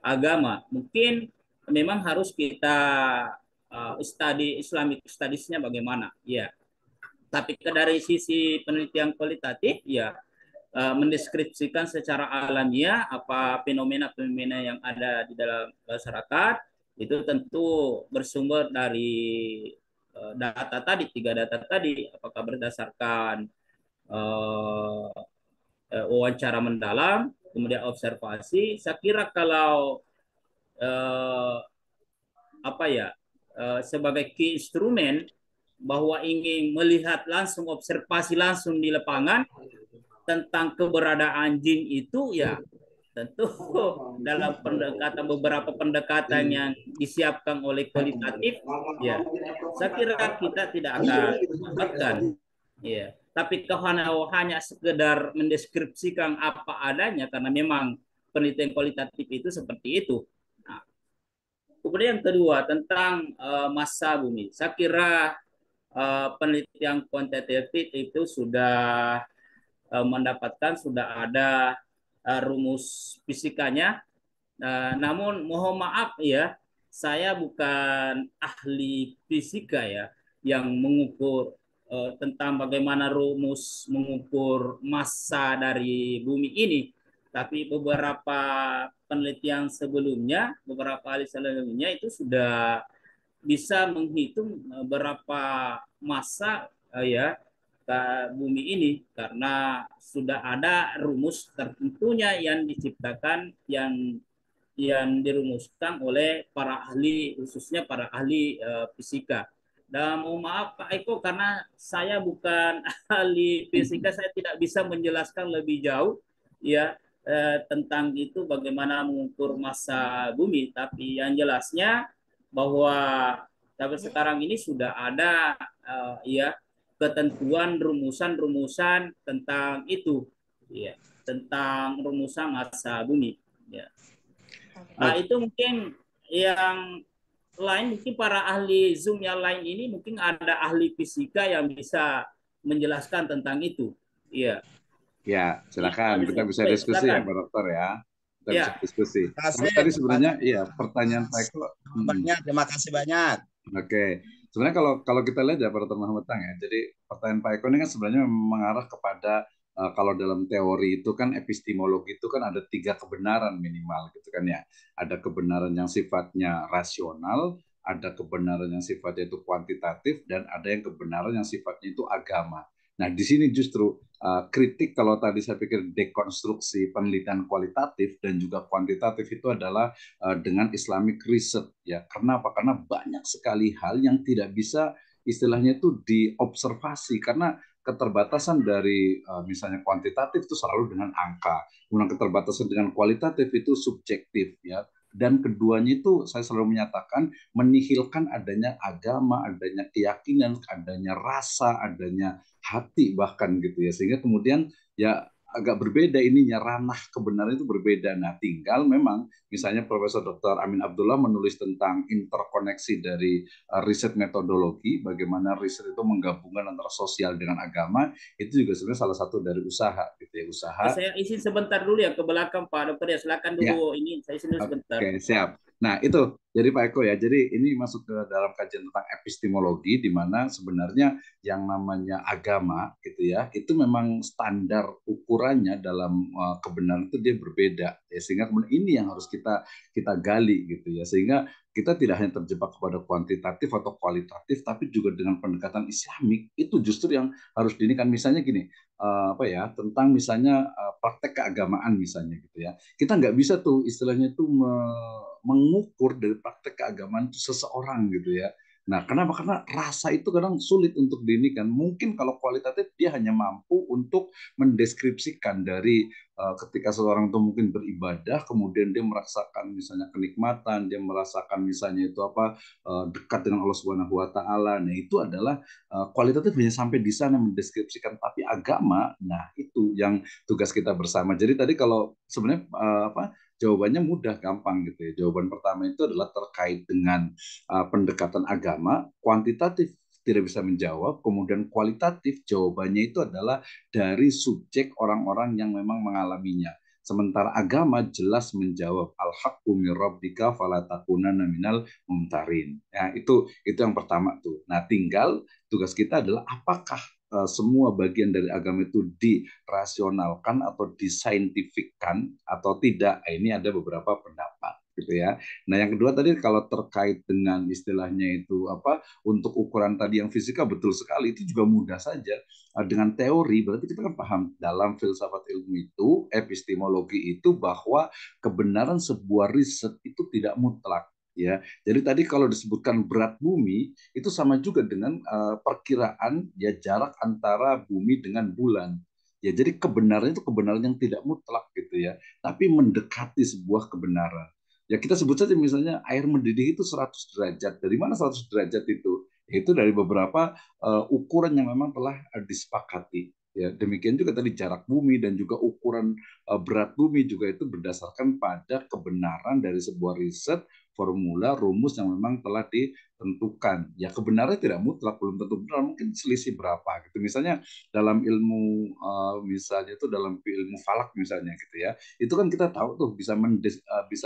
agama. Mungkin memang harus kita study Islamic studies-nya bagaimana. Ya. Tapi dari sisi penelitian kualitatif, ya mendeskripsikan secara alamiah apa fenomena-fenomena yang ada di dalam masyarakat, itu tentu bersumber dari data tadi, 3 data tadi, apakah berdasarkan uh, wawancara mendalam, kemudian observasi. Saya kira kalau uh, apa ya, sebagai key instrumen bahwa ingin melihat langsung, observasi langsung di lapangan tentang keberadaan jin itu, ya tentu dalam pendekatan, beberapa pendekatan yang disiapkan oleh kualitatif, ya saya kira kita tidak akan mendapatkan, ya. Tapi kalau hanya sekedar mendeskripsikan apa adanya, karena memang penelitian kualitatif itu seperti itu. Nah, kemudian yang kedua tentang massa bumi, saya kira penelitian kuantitatif itu sudah mendapatkan, sudah ada rumus fisikanya. Namun mohon maaf ya, saya bukan ahli fisika ya yang mengukur tentang bagaimana rumus mengukur massa dari bumi ini. Tapi beberapa penelitian sebelumnya, beberapa ahli sebelumnya itu sudah bisa menghitung berapa massa ya bumi ini, karena sudah ada rumus tertentunya yang diciptakan, yang dirumuskan oleh para ahli, khususnya para ahli fisika. Dan mohon maaf Pak Eko, karena saya bukan ahli fisika, saya tidak bisa menjelaskan lebih jauh ya tentang itu, bagaimana mengukur massa bumi. Tapi yang jelasnya bahwa sampai sekarang ini sudah ada ya ketentuan, rumusan-rumusan tentang itu, ya, tentang rumusan massa bumi. Ya. Nah, itu mungkin yang lain, mungkin para ahli Zoom yang lain ini mungkin ada ahli fisika yang bisa menjelaskan tentang itu. Iya. Ya, silakan. Kita bisa diskusi ya, Pak Dokter ya. Kita bisa diskusi. Tapi tadi sebenarnya, iya, pertanyaan Pak Eko. Terima kasih banyak. Oke. Sebenarnya kalau kita lihat ya, Pak Dr. Muhammad Tang ya, jadi pertanyaan Pak Eko ini kan sebenarnya mengarah kepada kalau dalam teori itu kan epistemologi itu kan ada 3 kebenaran minimal gitu kan ya. Ada kebenaran yang sifatnya rasional, ada kebenaran yang sifatnya itu kuantitatif, dan ada yang kebenaran yang sifatnya itu agama. Nah, di sini justru kritik kalau tadi saya pikir dekonstruksi penelitian kualitatif dan juga kuantitatif itu adalah dengan Islamic research ya. Kenapa? Karena banyak sekali hal yang tidak bisa istilahnya itu diobservasi karena keterbatasan dari misalnya kuantitatif itu selalu dengan angka, kemudian keterbatasan dengan kualitatif itu subjektif ya. Dan keduanya itu saya selalu menyatakan menihilkan adanya agama, adanya keyakinan, adanya rasa, adanya hati bahkan gitu ya, sehingga kemudian ya agak berbeda ininya, ranah kebenaran itu berbeda. Nah, tinggal memang misalnya Profesor Dr. Amin Abdullah menulis tentang interkoneksi dari riset metodologi, bagaimana riset itu menggabungkan antara sosial dengan agama, itu juga sebenarnya salah satu dari usaha gitu ya, usaha. Saya izin sebentar dulu ya ke belakang Pak Dokter ya, silakan dulu ya. Ini saya izin dulu sebentar. Oke, siap. Nah, itu jadi Pak Eko ya. Jadi ini masuk ke dalam kajian tentang epistemologi di mana sebenarnya yang namanya agama gitu ya, itu memang standar ukurannya dalam kebenaran itu dia berbeda. Ya, sehingga kemudian ini yang harus kita gali gitu ya. Sehingga kita tidak hanya terjebak kepada kuantitatif atau kualitatif, tapi juga dengan pendekatan Islamik itu justru yang harus diinikan. Misalnya gini, apa ya, tentang misalnya praktek keagamaan misalnya gitu ya. Kita nggak bisa tuh istilahnya tuh mengukur dari praktek keagamaan itu seseorang gitu ya. Nah, kenapa? Karena rasa itu kadang sulit untuk diinikan. Mungkin kalau kualitatif dia hanya mampu untuk mendeskripsikan dari ketika seseorang itu mungkin beribadah, kemudian dia merasakan misalnya kenikmatan, dia merasakan misalnya itu apa dekat dengan Allah Subhanahu Wa Taala. Nah, itu adalah kualitatif hanya sampai di sana mendeskripsikan. Tapi agama, nah itu yang tugas kita bersama. Jadi tadi kalau sebenarnya apa? Jawabannya mudah, gampang gitu ya. Jawaban pertama itu adalah terkait dengan pendekatan agama, kuantitatif tidak bisa menjawab, kemudian kualitatif jawabannya itu adalah dari subjek orang-orang yang memang mengalaminya. Sementara agama jelas menjawab al-haqqu min rabbika fala takunanna minal mumtarin. Ya, itu yang pertama tuh. Nah, tinggal tugas kita adalah apakah semua bagian dari agama itu dirasionalkan atau disaintifikkan atau tidak. Ini ada beberapa pendapat gitu ya. Nah, yang kedua tadi kalau terkait dengan istilahnya itu apa untuk ukuran tadi yang fisika betul sekali itu juga mudah saja. Dengan teori berarti kita kan paham dalam filsafat ilmu itu, epistemologi itu bahwa kebenaran sebuah riset itu tidak mutlak ya. Jadi tadi kalau disebutkan berat bumi itu sama juga dengan perkiraan ya jarak antara bumi dengan bulan. Ya, jadi kebenaran itu kebenaran yang tidak mutlak gitu ya, tapi mendekati sebuah kebenaran. Ya kita sebut saja misalnya air mendidih itu 100 derajat. Dari mana 100 derajat itu? Itu dari beberapa ukuran yang memang telah disepakati. Ya, demikian juga tadi jarak bumi dan juga ukuran berat bumi juga itu berdasarkan pada kebenaran dari sebuah riset, formula, rumus yang memang telah ditentukan. Ya kebenarannya tidak mutlak, belum tentu benar, mungkin selisih berapa gitu. Misalnya dalam ilmu misalnya itu dalam ilmu falak misalnya gitu ya. Itu kan kita tahu tuh bisa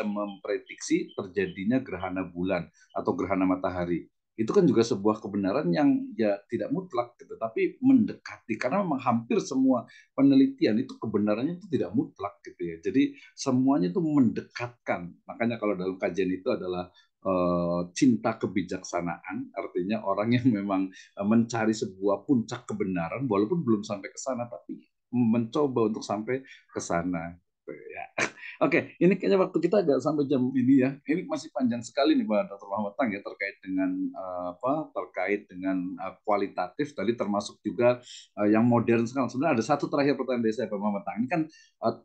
memprediksi terjadinya gerhana bulan atau gerhana matahari. Itu kan juga sebuah kebenaran yang ya tidak mutlak gitu, tapi mendekati karena memang hampir semua penelitian itu kebenarannya itu tidak mutlak gitu ya. Jadi semuanya itu mendekatkan. Makanya kalau dalam kajian itu adalah cinta kebijaksanaan, artinya orang yang memang mencari sebuah puncak kebenaran walaupun belum sampai ke sana tapi mencoba untuk sampai ke sana. Ya. Oke, ini kayaknya waktu kita agak sampai jam ini ya. Ini masih panjang sekali nih Pak Dr. Muhammad Tang ya terkait dengan apa? Terkait dengan kualitatif tadi termasuk juga yang modern sekarang. Sebenarnya ada satu terakhir pertanyaan dari saya Pak Muhammad Tang. Ini kan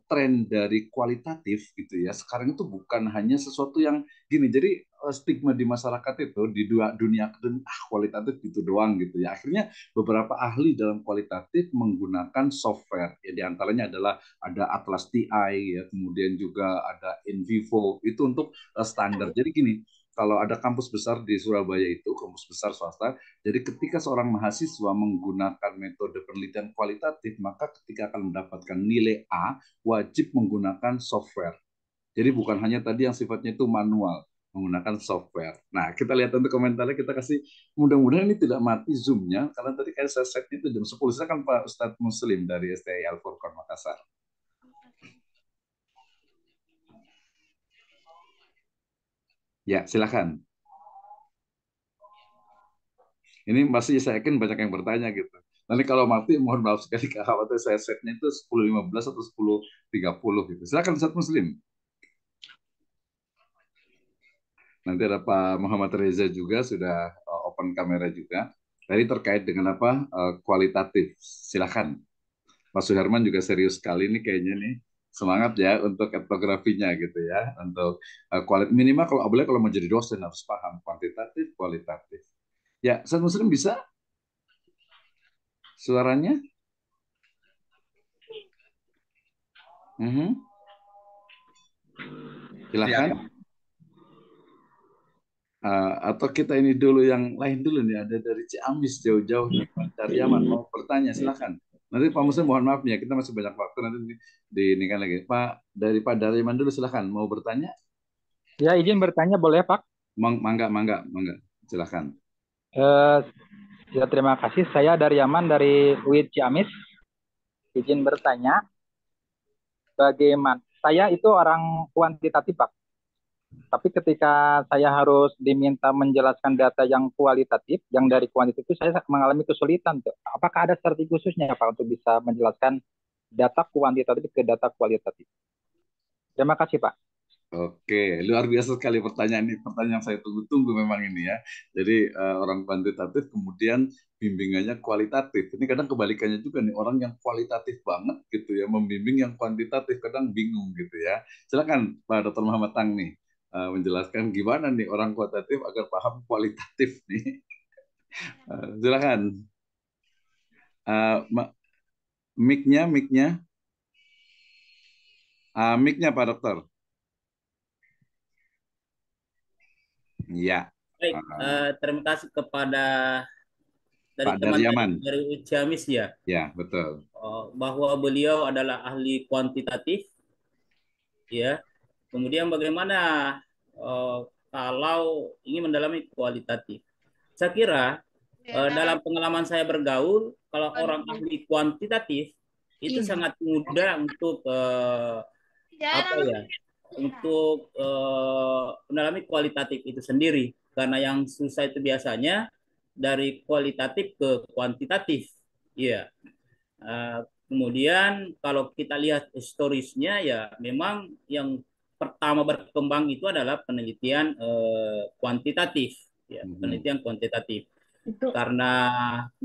tren dari kualitatif gitu ya. Sekarang itu bukan hanya sesuatu yang gini. Jadi stigma di masyarakat itu di dunia akademik kualitatif gitu doang gitu ya. Akhirnya beberapa ahli dalam kualitatif menggunakan software. Ya diantaranya adalah ada Atlas TI ya, kemudian juga ada InVivo itu untuk standar. Jadi gini, kalau ada kampus besar di Surabaya itu, kampus besar swasta, jadi ketika seorang mahasiswa menggunakan metode penelitian kualitatif, maka ketika akan mendapatkan nilai A, wajib menggunakan software. Jadi bukan hanya tadi yang sifatnya itu manual, menggunakan software. Nah, kita lihat untuk komentarnya, kita kasih, mudah-mudahan ini tidak mati Zoom-nya, karena tadi kayak saya set itu jam 10, saya kan Pak Ustadz Muslim dari STI Al-Furqan Makassar. Ya, silakan. Ini masih saya yakin banyak yang bertanya gitu. Nanti kalau mati, mohon maaf sekali, khawatir saya setnya itu 10.15 atau 10.30 gitu. Silakan Ustadz Muslim. Nanti ada Pak Muhammad Reza juga sudah open kamera juga. Tadi terkait dengan apa kualitatif. Silakan. Pak Suherman juga serius sekali nih kayaknya nih. Semangat ya untuk etnografinya gitu ya. Untuk minimal kalau boleh kalau mau jadi dosen harus paham kuantitatif, kualitatif. Ya, Ustaz Muslim bisa? Suaranya? Silakan. Atau kita ini dulu yang lain dulu nih, ada dari Ciamis jauh-jauh nih Pak Daryaman mau bertanya, silakan. Nanti Pak Muslim mohon maaf ya, kita masih banyak waktu nanti ini kan lagi. Pak dari Pak Daryaman dulu silakan mau bertanya. Ya izin bertanya boleh Pak? Mangga, silakan. Ya terima kasih. Saya Daryaman dari UIN Ciamis. Izin bertanya, bagaimana? Saya itu orang kuantitatif Pak. Tapi ketika saya harus diminta menjelaskan data yang kualitatif, yang dari kuantitatif, saya mengalami kesulitan. Apakah ada strategi khususnya Pak untuk bisa menjelaskan data kuantitatif ke data kualitatif? Terima kasih Pak. Oke, luar biasa sekali pertanyaan ini. Pertanyaan yang saya tunggu-tunggu memang ini ya. Jadi orang kuantitatif kemudian bimbingannya kualitatif. Ini kadang kebalikannya juga nih, orang yang kualitatif banget gitu ya, membimbing yang kuantitatif kadang bingung gitu ya. Silakan Pak Dr. Muhammad Tang nih. Menjelaskan gimana nih orang kualitatif agar paham kualitatif nih. Silakan. Mic-nya, mic-nya Pak Dokter. Ya. Baik, terima kasih kepada dari Pak teman Daryaman dari Ciamis ya. Ya, betul. Bahwa beliau adalah ahli kuantitatif, ya. Kemudian bagaimana kalau ingin mendalami kualitatif? Saya kira dalam pengalaman saya bergaul, kalau orang ahli kuantitatif itu sangat mudah untuk apa ya? untuk mendalami kualitatif itu sendiri. Karena yang susah itu biasanya dari kualitatif ke kuantitatif. Iya. Kemudian kalau kita lihat historisnya ya memang yang pertama berkembang itu adalah penelitian kuantitatif, ya, penelitian kuantitatif. Karena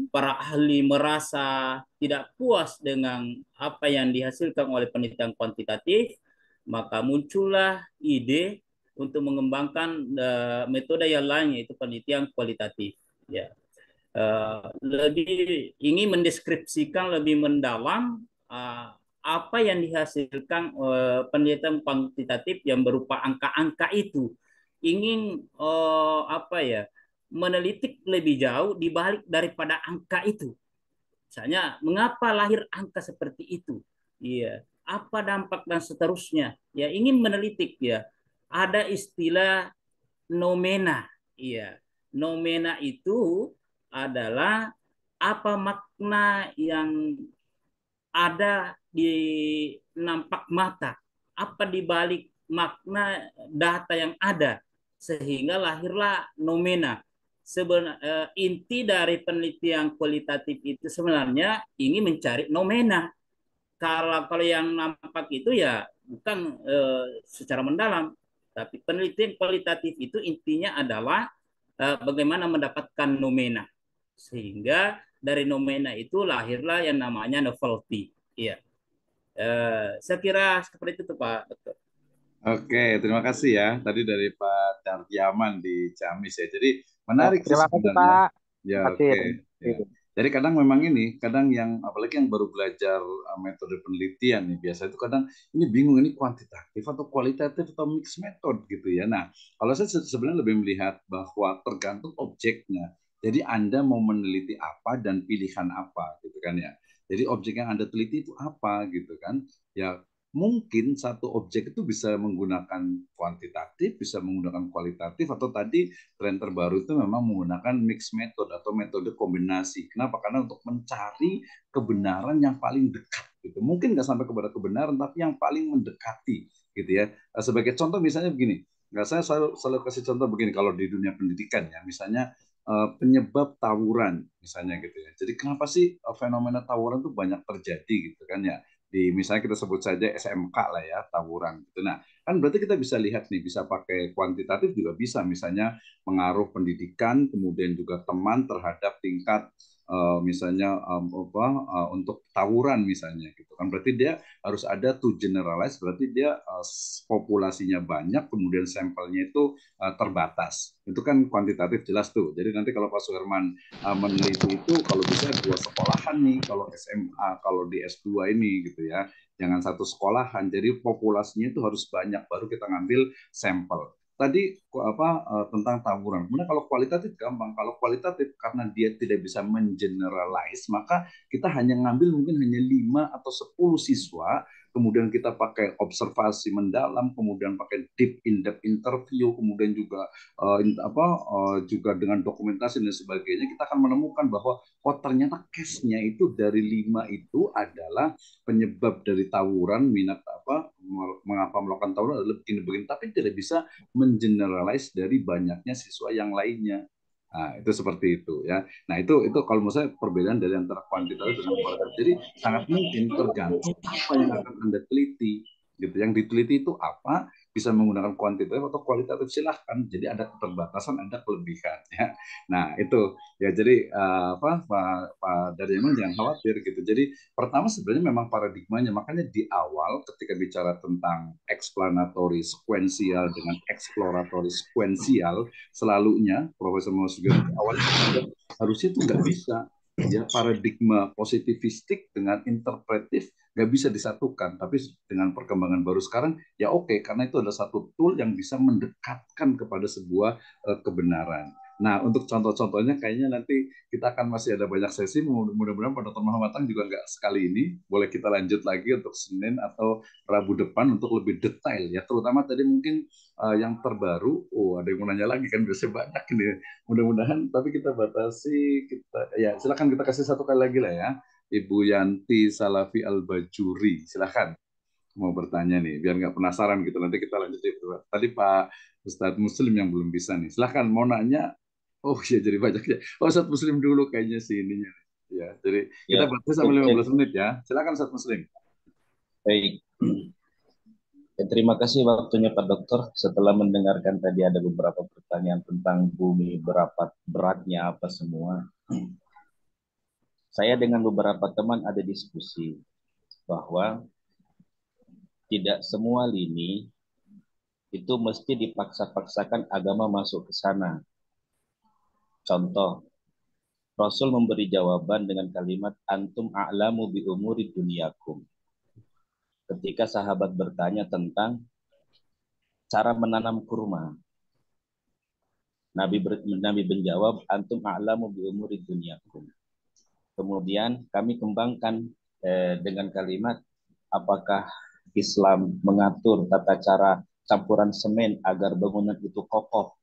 para ahli merasa tidak puas dengan apa yang dihasilkan oleh penelitian kuantitatif, maka muncullah ide untuk mengembangkan metode yang lain yaitu penelitian kualitatif. Ya, lebih ingin mendeskripsikan lebih mendalam apa yang dihasilkan penelitian kuantitatif yang berupa angka-angka itu, ingin apa ya, menelitik lebih jauh di balik daripada angka itu. Misalnya, mengapa lahir angka seperti itu? Iya, apa dampak dan seterusnya? Ya, ingin menelitik ya. Ada istilah nomena. Iya, nomena itu adalah apa makna yang ada di nampak mata, apa di balik makna data yang ada, sehingga lahirlah nomena. Inti dari penelitian kualitatif itu sebenarnya ingin mencari nomena. Kalau yang nampak itu ya bukan secara mendalam, tapi penelitian kualitatif itu intinya adalah bagaimana mendapatkan nomena, sehingga dari nomena itu lahirlah yang namanya novelty. Iya, saya kira seperti itu tuh Pak Dokter. Oke, terima kasih ya. Tadi dari Pak Dartiaman di Ciamis ya. Jadi Ya, menarik sih terima kasih sebenarnya. Pak. Ya, Terima kasih. oke. Ya. Jadi kadang memang ini, kadang yang apalagi yang baru belajar metode penelitian nih, biasa itu kadang ini bingung ini kuantitatif atau kualitatif atau mix method gitu ya. Nah, kalau saya sebenarnya lebih melihat bahwa tergantung objeknya. Jadi Anda mau meneliti apa dan pilihan apa gitu kan ya. Jadi objek yang Anda teliti itu apa gitu kan. Ya mungkin satu objek itu bisa menggunakan kuantitatif, bisa menggunakan kualitatif, atau tadi tren terbaru itu memang menggunakan mix method atau metode kombinasi. Kenapa? Karena untuk mencari kebenaran yang paling dekat. Gitu. Mungkin nggak sampai kepada kebenaran, tapi yang paling mendekati. Gitu ya. Sebagai contoh misalnya begini, nggak saya selalu kasih contoh begini, kalau di dunia pendidikan ya, misalnya penyebab tawuran misalnya gitu ya. Jadi kenapa sih fenomena tawuran itu banyak terjadi gitu kan ya? Di misalnya kita sebut saja SMK lah ya, tawuran gitu. Nah, kan berarti kita bisa lihat nih, bisa pakai kuantitatif juga bisa, misalnya pengaruh pendidikan, kemudian juga teman terhadap tingkat misalnya untuk tawuran misalnya gitu kan, berarti dia harus ada to generalize, berarti dia populasinya banyak, kemudian sampelnya itu terbatas, itu kan kuantitatif jelas tuh. Jadi nanti kalau Pak Suherman meneliti itu kalau bisa 2 sekolahan nih, kalau SMA, kalau di S2 ini gitu ya, jangan satu sekolahan. Jadi populasinya itu harus banyak baru kita ngambil sampel. Tadi tentang tawuran. Kemudian kalau kualitatif gampang. Kalau kualitatif karena dia tidak bisa mengeneralize, maka kita hanya ngambil mungkin hanya 5 atau 10 siswa, kemudian kita pakai observasi mendalam, kemudian pakai deep in-depth interview, kemudian juga juga dengan dokumentasi dan sebagainya, kita akan menemukan bahwa ternyata case-nya itu dari 5 itu adalah penyebab dari tawuran, minat mengapa melakukan tawuran adalah begini-begini, tapi tidak bisa mengeneralize dari banyaknya siswa yang lainnya. Nah, itu seperti itu ya. Nah, itu kalau menurut saya perbedaan dari antara kuantitatif dengan kualitatif. Jadi sangat mungkin tergantung apa yang akan Anda teliti. Gitu. Yang diteliti itu apa, bisa menggunakan kuantitatif atau kualitatif, silahkan. Jadi ada keterbatasan, ada kelebihan ya. Nah, itu ya, jadi Pak Daryaman jangan khawatir gitu. Jadi pertama sebenarnya memang paradigmanya, makanya di awal ketika bicara tentang explanatory sekuensial dengan exploratory sekuensial, selalunya Profesor Masugion awalnya harusnya itu nggak bisa ya, paradigma positivistik dengan interpretif nggak bisa disatukan, tapi dengan perkembangan baru sekarang ya oke, karena itu adalah satu tool yang bisa mendekatkan kepada sebuah kebenaran. Nah, untuk contoh-contohnya kayaknya nanti kita akan masih ada banyak sesi, mudah-mudahan Pak Dr. Muhammad Tang juga nggak sekali ini, boleh kita lanjut lagi untuk Senin atau Rabu depan untuk lebih detail ya, terutama tadi mungkin yang terbaru. Ada yang mau nanya lagi kan, biasanya banyak ini, mudah-mudahan, tapi kita batasi, ya silakan kita kasih satu kali lagi lah ya, Ibu Yanti Salafi Al-Bajuri, silakan. mau bertanya nih, biar nggak penasaran gitu. Nanti kita lanjut di debat. Tadi Pak Ustadz Muslim yang belum bisa nih. Silahkan mau nanya. Oh iya jadi banyak ya. Oh Ustadz Muslim dulu kayaknya sih ininya. Ya, jadi kita Ya, batasi sampai 15 menit ya. Silakan Ustadz Muslim. baik. Ya, terima kasih waktunya Pak Dokter. Setelah mendengarkan tadi ada beberapa pertanyaan tentang bumi, berapa beratnya apa semua. Saya dengan beberapa teman ada diskusi bahwa tidak semua lini itu mesti dipaksa-paksakan agama masuk ke sana. Contoh, Rasul memberi jawaban dengan kalimat antum a'lamu bi umuri dunyakum. Ketika sahabat bertanya tentang cara menanam kurma, Nabi menjawab antum a'lamu bi umuri dunyakum. Kemudian kami kembangkan dengan kalimat apakah Islam mengatur tata cara campuran semen agar bangunan itu kokoh?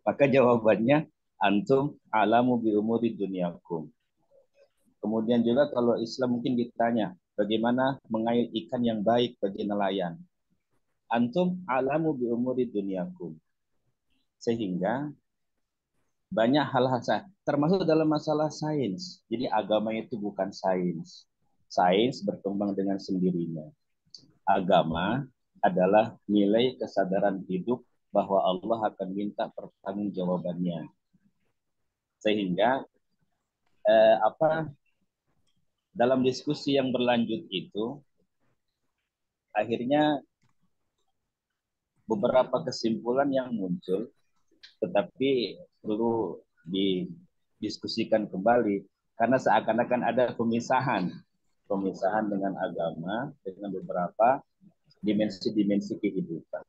Maka jawabannya antum a'lamu bi umuri dunyakum. Kemudian juga kalau Islam mungkin ditanya bagaimana mengail ikan yang baik bagi nelayan. Antum a'lamu bi umuri dunyakum. Sehingga banyak hal-hal termasuk dalam masalah sains. Jadi agama itu bukan sains. Sains berkembang dengan sendirinya. Agama adalah nilai kesadaran hidup bahwa Allah akan minta pertanggungjawabannya. Sehingga dalam diskusi yang berlanjut itu akhirnya beberapa kesimpulan yang muncul, tetapi perlu didiskusikan kembali karena seakan-akan ada pemisahan dengan agama dengan beberapa dimensi-dimensi kehidupan.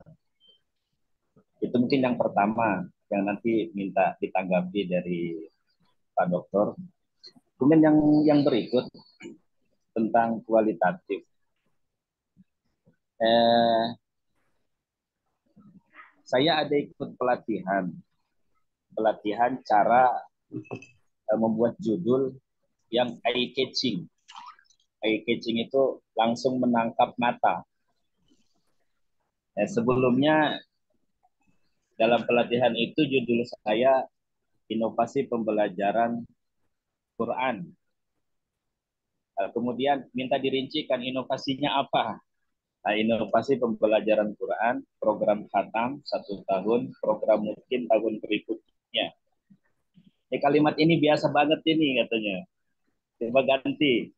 Itu mungkin yang pertama yang nanti minta ditanggapi dari Pak Dokter. Kemudian yang berikut tentang kualitatif. Saya ada ikut pelatihan cara membuat judul yang eye-catching. Eye-catching itu langsung menangkap mata. Sebelumnya dalam pelatihan itu judul saya inovasi pembelajaran Quran. Kemudian minta dirincikan inovasinya apa. Nah, inovasi pembelajaran Quran, program khatam 1 tahun, program mungkin tahun berikutnya. Kalimat ini biasa banget ini katanya. Coba ganti.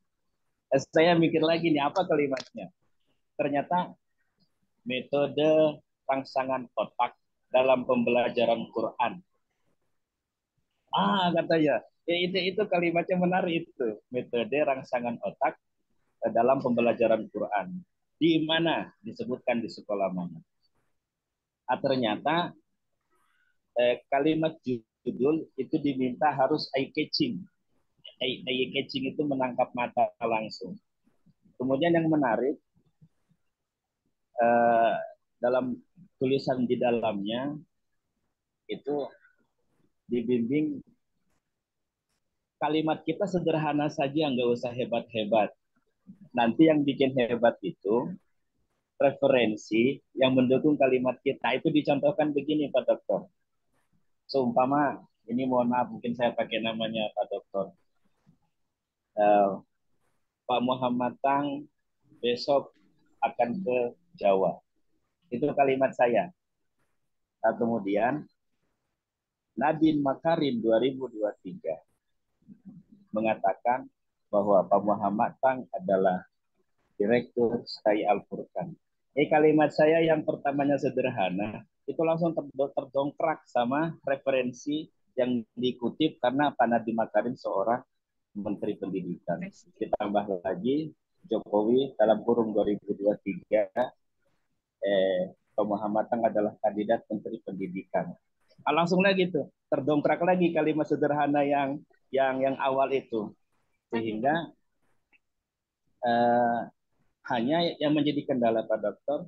Saya mikir lagi nih apa kalimatnya. Ternyata metode rangsangan otak dalam pembelajaran Quran. Katanya. Itu kalimatnya menarik itu. Metode rangsangan otak dalam pembelajaran Quran. Di mana disebutkan di sekolah mana. Ternyata kalimat judul itu diminta harus eye-catching. Eye-catching itu menangkap mata langsung. Kemudian yang menarik, dalam tulisan di dalamnya itu dibimbing kalimat kita sederhana saja, nggak usah hebat-hebat. Nanti yang bikin hebat itu referensi yang mendukung kalimat kita. Itu dicontohkan begini Pak Dokter. Seumpama, ini mohon maaf mungkin saya pakai namanya Pak Dokter. Pak Muhammad Tang besok akan ke Jawa. Itu kalimat saya. Kemudian Nadine Makarim 2023 mengatakan bahwa Pak Muhammad Tang adalah Direktur Sky Al-Furqan. Kalimat saya yang pertamanya sederhana, itu langsung terdongkrak sama referensi yang dikutip karena Pak Nadiem Makarim seorang Menteri Pendidikan. Ditambah lagi Jokowi dalam kurung 2023, Pak Muhammad Tang adalah kandidat Menteri Pendidikan. Langsung lagi tuh terdongkrak lagi kalimat sederhana yang awal itu, sehingga hanya yang menjadi kendala Pak Dokter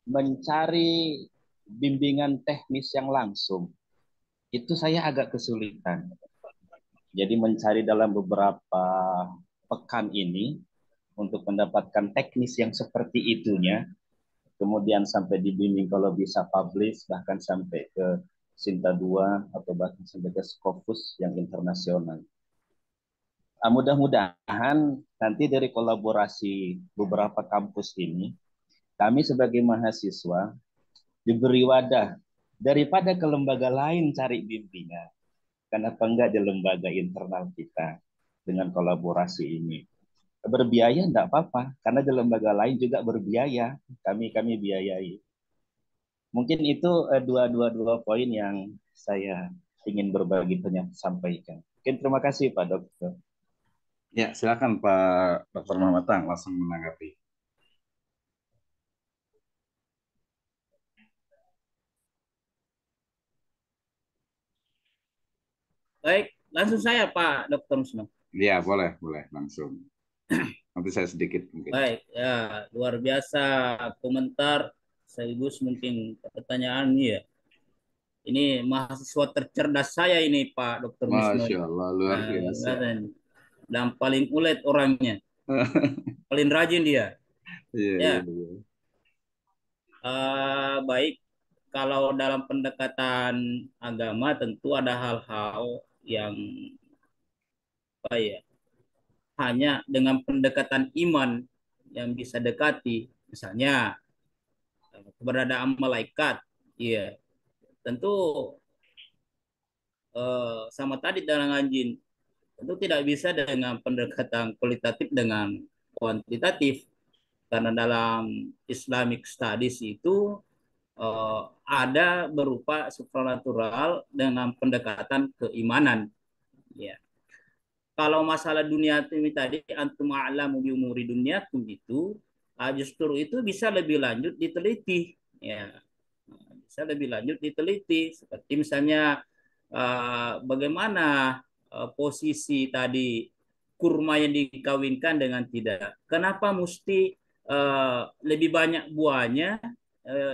mencari bimbingan teknis yang langsung. Itu saya agak kesulitan. Jadi mencari dalam beberapa pekan ini untuk mendapatkan teknis yang seperti itunya, kemudian sampai dibimbing kalau bisa publish, bahkan sampai ke Sinta 2 atau bahkan sampai ke Scopus yang internasional. Mudah-mudahan nanti dari kolaborasi beberapa kampus ini, kami sebagai mahasiswa diberi wadah daripada ke lembaga lain cari bimbingan. Kenapa enggak di lembaga internal kita dengan kolaborasi ini? Berbiaya enggak apa-apa, karena di lembaga lain juga berbiaya. Kami biayai. Mungkin itu dua poin yang saya ingin berbagi sampaikan. Mungkin terima kasih Pak Dokter. Ya, silakan Pak Dr. Muhammad Tang langsung menanggapi. Baik, langsung saya Pak Dr. Musno. Ya, boleh langsung. Nanti saya sedikit mungkin. Baik, ya luar biasa komentar sekaligus mungkin pertanyaan ya. Ini mahasiswa tercerdas saya ini Pak Dr. Musno. Masya Allah, luar biasa. Dan paling ulet orangnya. Paling rajin dia. Iya. Baik, kalau dalam pendekatan agama tentu ada hal-hal yang hanya dengan pendekatan iman yang bisa dekati, misalnya keberadaan malaikat, iya, tentu sama tadi dalam jin, tentu tidak bisa dengan pendekatan kualitatif dengan kuantitatif, karena dalam Islamic Studies itu ada berupa supranatural dengan pendekatan keimanan. Ya. Kalau masalah dunia ini tadi antum a'lamu bi umuri dunyakum itu justru itu bisa lebih lanjut diteliti. Ya. Bisa lebih lanjut diteliti seperti misalnya bagaimana posisi tadi kurma yang dikawinkan dengan tidak. Kenapa mesti lebih banyak buahnya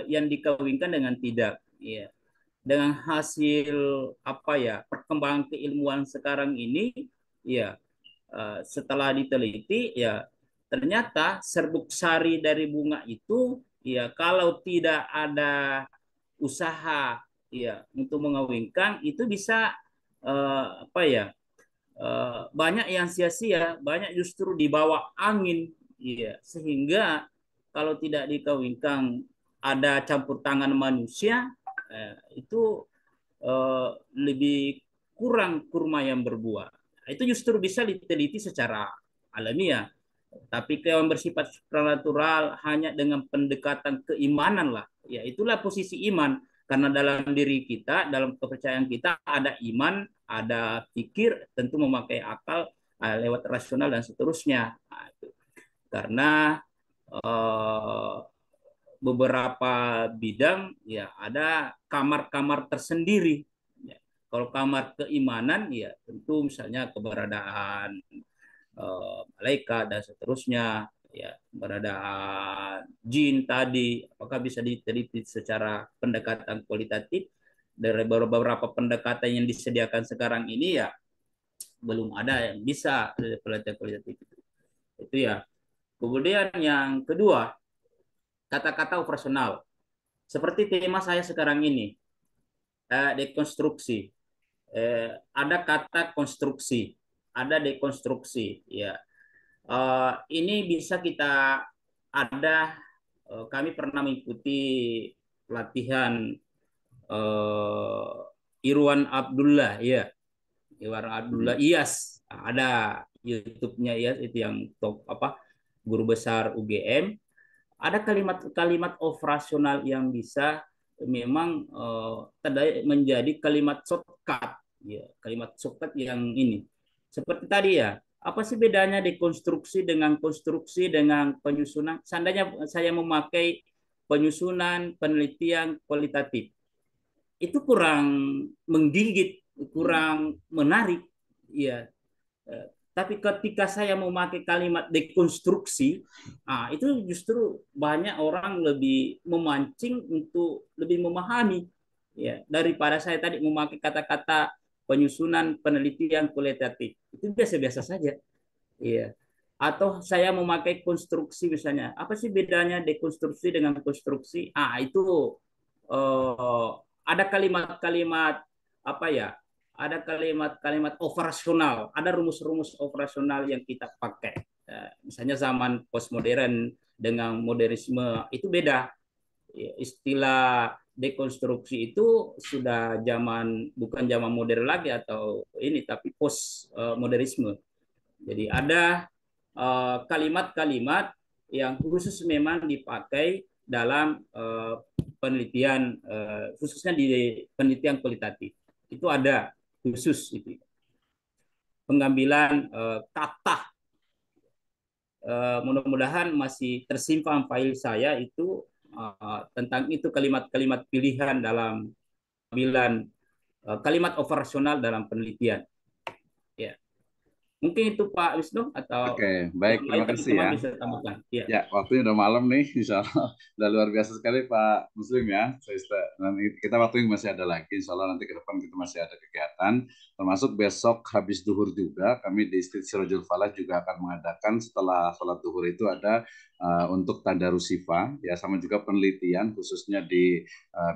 yang dikawinkan dengan tidak? Ya. Dengan hasil perkembangan keilmuan sekarang ini, ya setelah diteliti, ya ternyata serbuk sari dari bunga itu, ya kalau tidak ada usaha ya untuk mengawinkan itu bisa banyak yang sia-sia, banyak justru dibawa angin, ya sehingga kalau tidak dikawinkan ada campur tangan manusia, itu lebih kurang kurma yang berbuah. Itu justru bisa diteliti secara alamiah. Tapi kalau yang bersifat supranatural hanya dengan pendekatan keimanan lah, ya itulah posisi iman. Karena dalam diri kita, dalam kepercayaan kita ada iman, ada pikir, tentu memakai akal lewat rasional dan seterusnya. Nah, itu. Karena beberapa bidang ya ada kamar-kamar tersendiri. Ya. Kalau kamar keimanan ya tentu misalnya keberadaan malaikat dan seterusnya, ya keberadaan jin tadi, apakah bisa diteliti secara pendekatan kualitatif? Dari beberapa pendekatan yang disediakan sekarang ini ya belum ada yang bisa penelitian kualitatif itu ya. Kemudian yang kedua, kata-kata operasional. Seperti tema saya sekarang ini, dekonstruksi. Ada kata konstruksi, ada dekonstruksi. Ya, ini bisa kita kami pernah mengikuti pelatihan Irwan Abdullah, ya, Irwan Abdullah Iyas. Ada YouTube-nya Iyas itu yang top guru besar UGM. Ada kalimat-kalimat operasional yang bisa memang menjadi kalimat shortcut, ya, kalimat shortcut yang ini. Seperti tadi ya, apa sih bedanya dekonstruksi dengan konstruksi dengan penyusunan? Seandainya saya memakai penyusunan penelitian kualitatif, itu kurang menggigit, kurang menarik, ya. Tapi ketika saya memakai kalimat dekonstruksi, itu justru banyak orang lebih memancing untuk lebih memahami, ya, daripada saya tadi memakai kata-kata penyusunan penelitian kualitatif. Itu biasa-biasa saja. Ya. Atau saya memakai konstruksi misalnya. Apa sih bedanya dekonstruksi dengan konstruksi? Itu eh, ada kalimat-kalimat apa ya? Ada kalimat-kalimat operasional, ada rumus-rumus operasional yang kita pakai. Misalnya zaman postmodern dengan modernisme itu beda. Istilah dekonstruksi itu sudah bukan zaman modern lagi atau ini, tapi post modernisme. Jadi ada kalimat-kalimat yang khusus memang dipakai dalam penelitian, khususnya di penelitian kualitatif. Itu ada khusus itu. Pengambilan kata, mudah-mudahan masih tersimpan file saya itu tentang itu kalimat-kalimat pilihan dalam pengambilan kalimat operasional dalam penelitian. Ya. Mungkin itu Pak Wisnu atau Oke, baik. yang lain Terima kasih teman-teman ya. bisa tambahkan. Ya. Ya, waktunya udah malam nih, insya Allah. Udah luar biasa sekali Pak Muslim ya. Dan kita waktunya masih ada lagi, insya Allah nanti ke depan kita masih ada kegiatan. Termasuk besok habis duhur juga, kami di Institut Sirojul Falah juga akan mengadakan setelah sholat duhur itu ada untuk tadarus sifa, ya sama juga penelitian khususnya di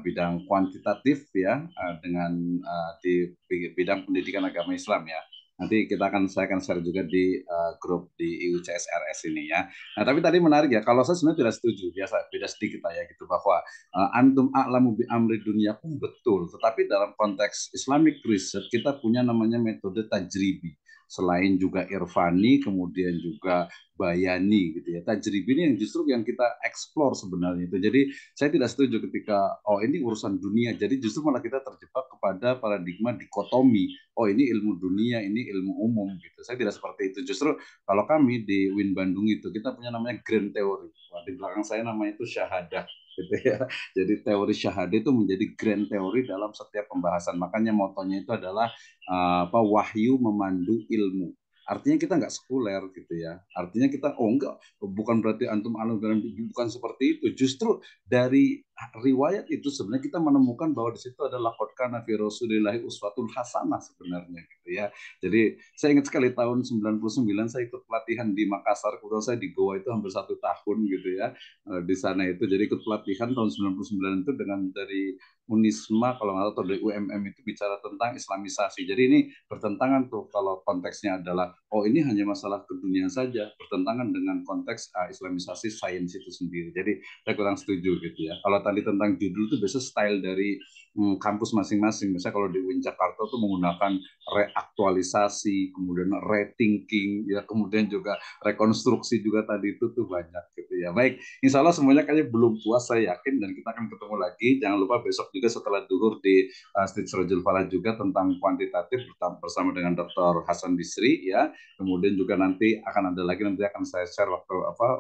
bidang kuantitatif ya, dengan di bidang pendidikan agama Islam ya. Nanti saya akan share juga di grup di IUCSRS ini ya. Nah, tapi tadi menarik ya, kalau saya sebenarnya tidak setuju, biasa beda sedikit ya gitu, bahwa antum a'lamu bi amri dunyakum, betul, tetapi dalam konteks Islamic research kita punya namanya metode tajribi. Selain juga irfani, kemudian juga bayani gitu ya. Tajribi ini yang justru yang kita explore sebenarnya itu. Jadi saya tidak setuju ketika ini urusan dunia. Jadi justru malah kita terjebak kepada paradigma dikotomi. Ini ilmu dunia, ini ilmu umum gitu. Saya tidak seperti itu. Justru kalau kami di UIN Bandung itu kita punya namanya grand theory. Di belakang saya namanya itu syahadah gitu ya. Jadi teori syahadah itu menjadi grand theory dalam setiap pembahasan. Makanya motonya itu adalah wahyu memandu ilmu. Artinya kita nggak sekuler gitu ya. Artinya kita enggak, bukan berarti antum alim dalam, bukan seperti itu. Justru dari riwayat itu sebenarnya kita menemukan bahwa di situ ada laqad kana fi rasulillahi uswatun hasanah sebenarnya gitu ya. Jadi saya ingat sekali tahun 99 saya ikut pelatihan di Makassar, kemudian saya di Goa itu hampir 1 tahun gitu ya di sana itu. Jadi ikut pelatihan tahun 99 itu dengan dari Unisma kalau nggak tahu, atau dari UMM itu bicara tentang Islamisasi. Jadi ini bertentangan tuh kalau konteksnya adalah ini hanya masalah kedunia saja, bertentangan dengan konteks Islamisasi sains itu sendiri. Jadi saya kurang setuju gitu ya. Kalau tadi tentang judul itu biasa style dari kampus masing-masing. Misalnya kalau di UIN Jakarta tuh menggunakan reaktualisasi, kemudian rethinking, ya kemudian juga rekonstruksi juga tadi itu tuh banyak gitu ya. Baik, insya Allah semuanya kayaknya belum puas saya yakin, dan kita akan ketemu lagi. Jangan lupa besok juga setelah duhur di Institut Sirojul Falah juga tentang kuantitatif bersama dengan Dr. Hasan Bisri ya. Kemudian juga nanti akan ada lagi, nanti akan saya share waktu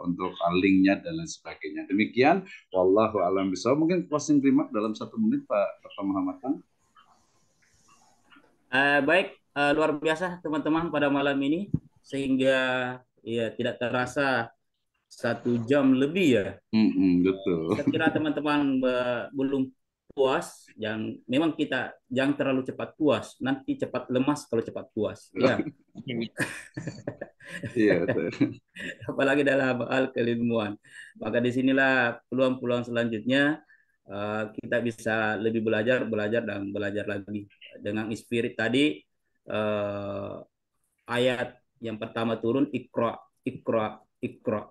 untuk linknya dan lain sebagainya. Demikian, wallahu a'lam bishawab. Mungkin closing remark dalam 1 menit Pak Dr. Muhammad Khan. Baik, luar biasa teman-teman pada malam ini, sehingga ya tidak terasa 1 jam lebih ya. Betul. Saya kira teman-teman belum puas, memang kita jangan terlalu cepat puas, nanti cepat lemas kalau cepat puas. Ya. Iya, betul. Apalagi dalam hal keilmuan. Maka disinilah peluang-peluang selanjutnya kita bisa lebih belajar dan belajar lagi. Dengan spirit tadi, ayat yang pertama turun, Iqra, Iqra, Iqra.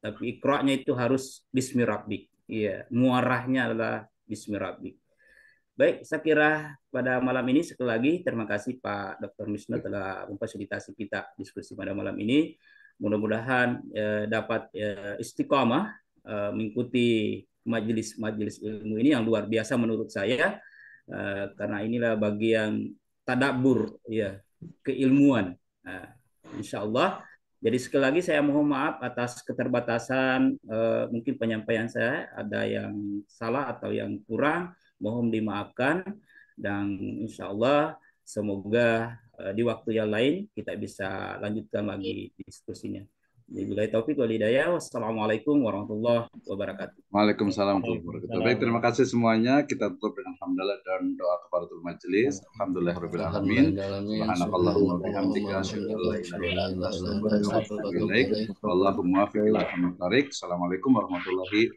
Tapi Iqra-nya itu harus Bismi Rabbik. Iya, muarahnya adalah Bismi Rabbik. Baik, saya kira pada malam ini sekali lagi terima kasih Pak Dr. Misno telah memfasilitasi kita diskusi pada malam ini. Mudah-mudahan dapat istiqamah mengikuti majelis-majelis ilmu ini yang luar biasa menurut saya, karena inilah bagian tadabbur ya, keilmuan. Insya Allah. Jadi sekali lagi saya mohon maaf atas keterbatasan mungkin penyampaian saya ada yang salah atau yang kurang, mohon dimaafkan, dan insya Allah semoga di waktu yang lain kita bisa lanjutkan lagi diskusinya. Wabillahi taufiq wal hidayah. Wassalamualaikum warahmatullahi wabarakatuh. Waalaikumsalam warahmatullahi wabarakatuh. Baik, terima kasih semuanya. Kita tutup dengan hamdalah dan doa kafaratul majelis. Alhamdulillahirabbil alamin. Subhanakallahumma bihamdika asyhadu an la ilaha illa anta astaghfiruka wa atubu ilaik. Wallahumma muwaffiq ila aqwamit thoriq. Assalamualaikum warahmatullahi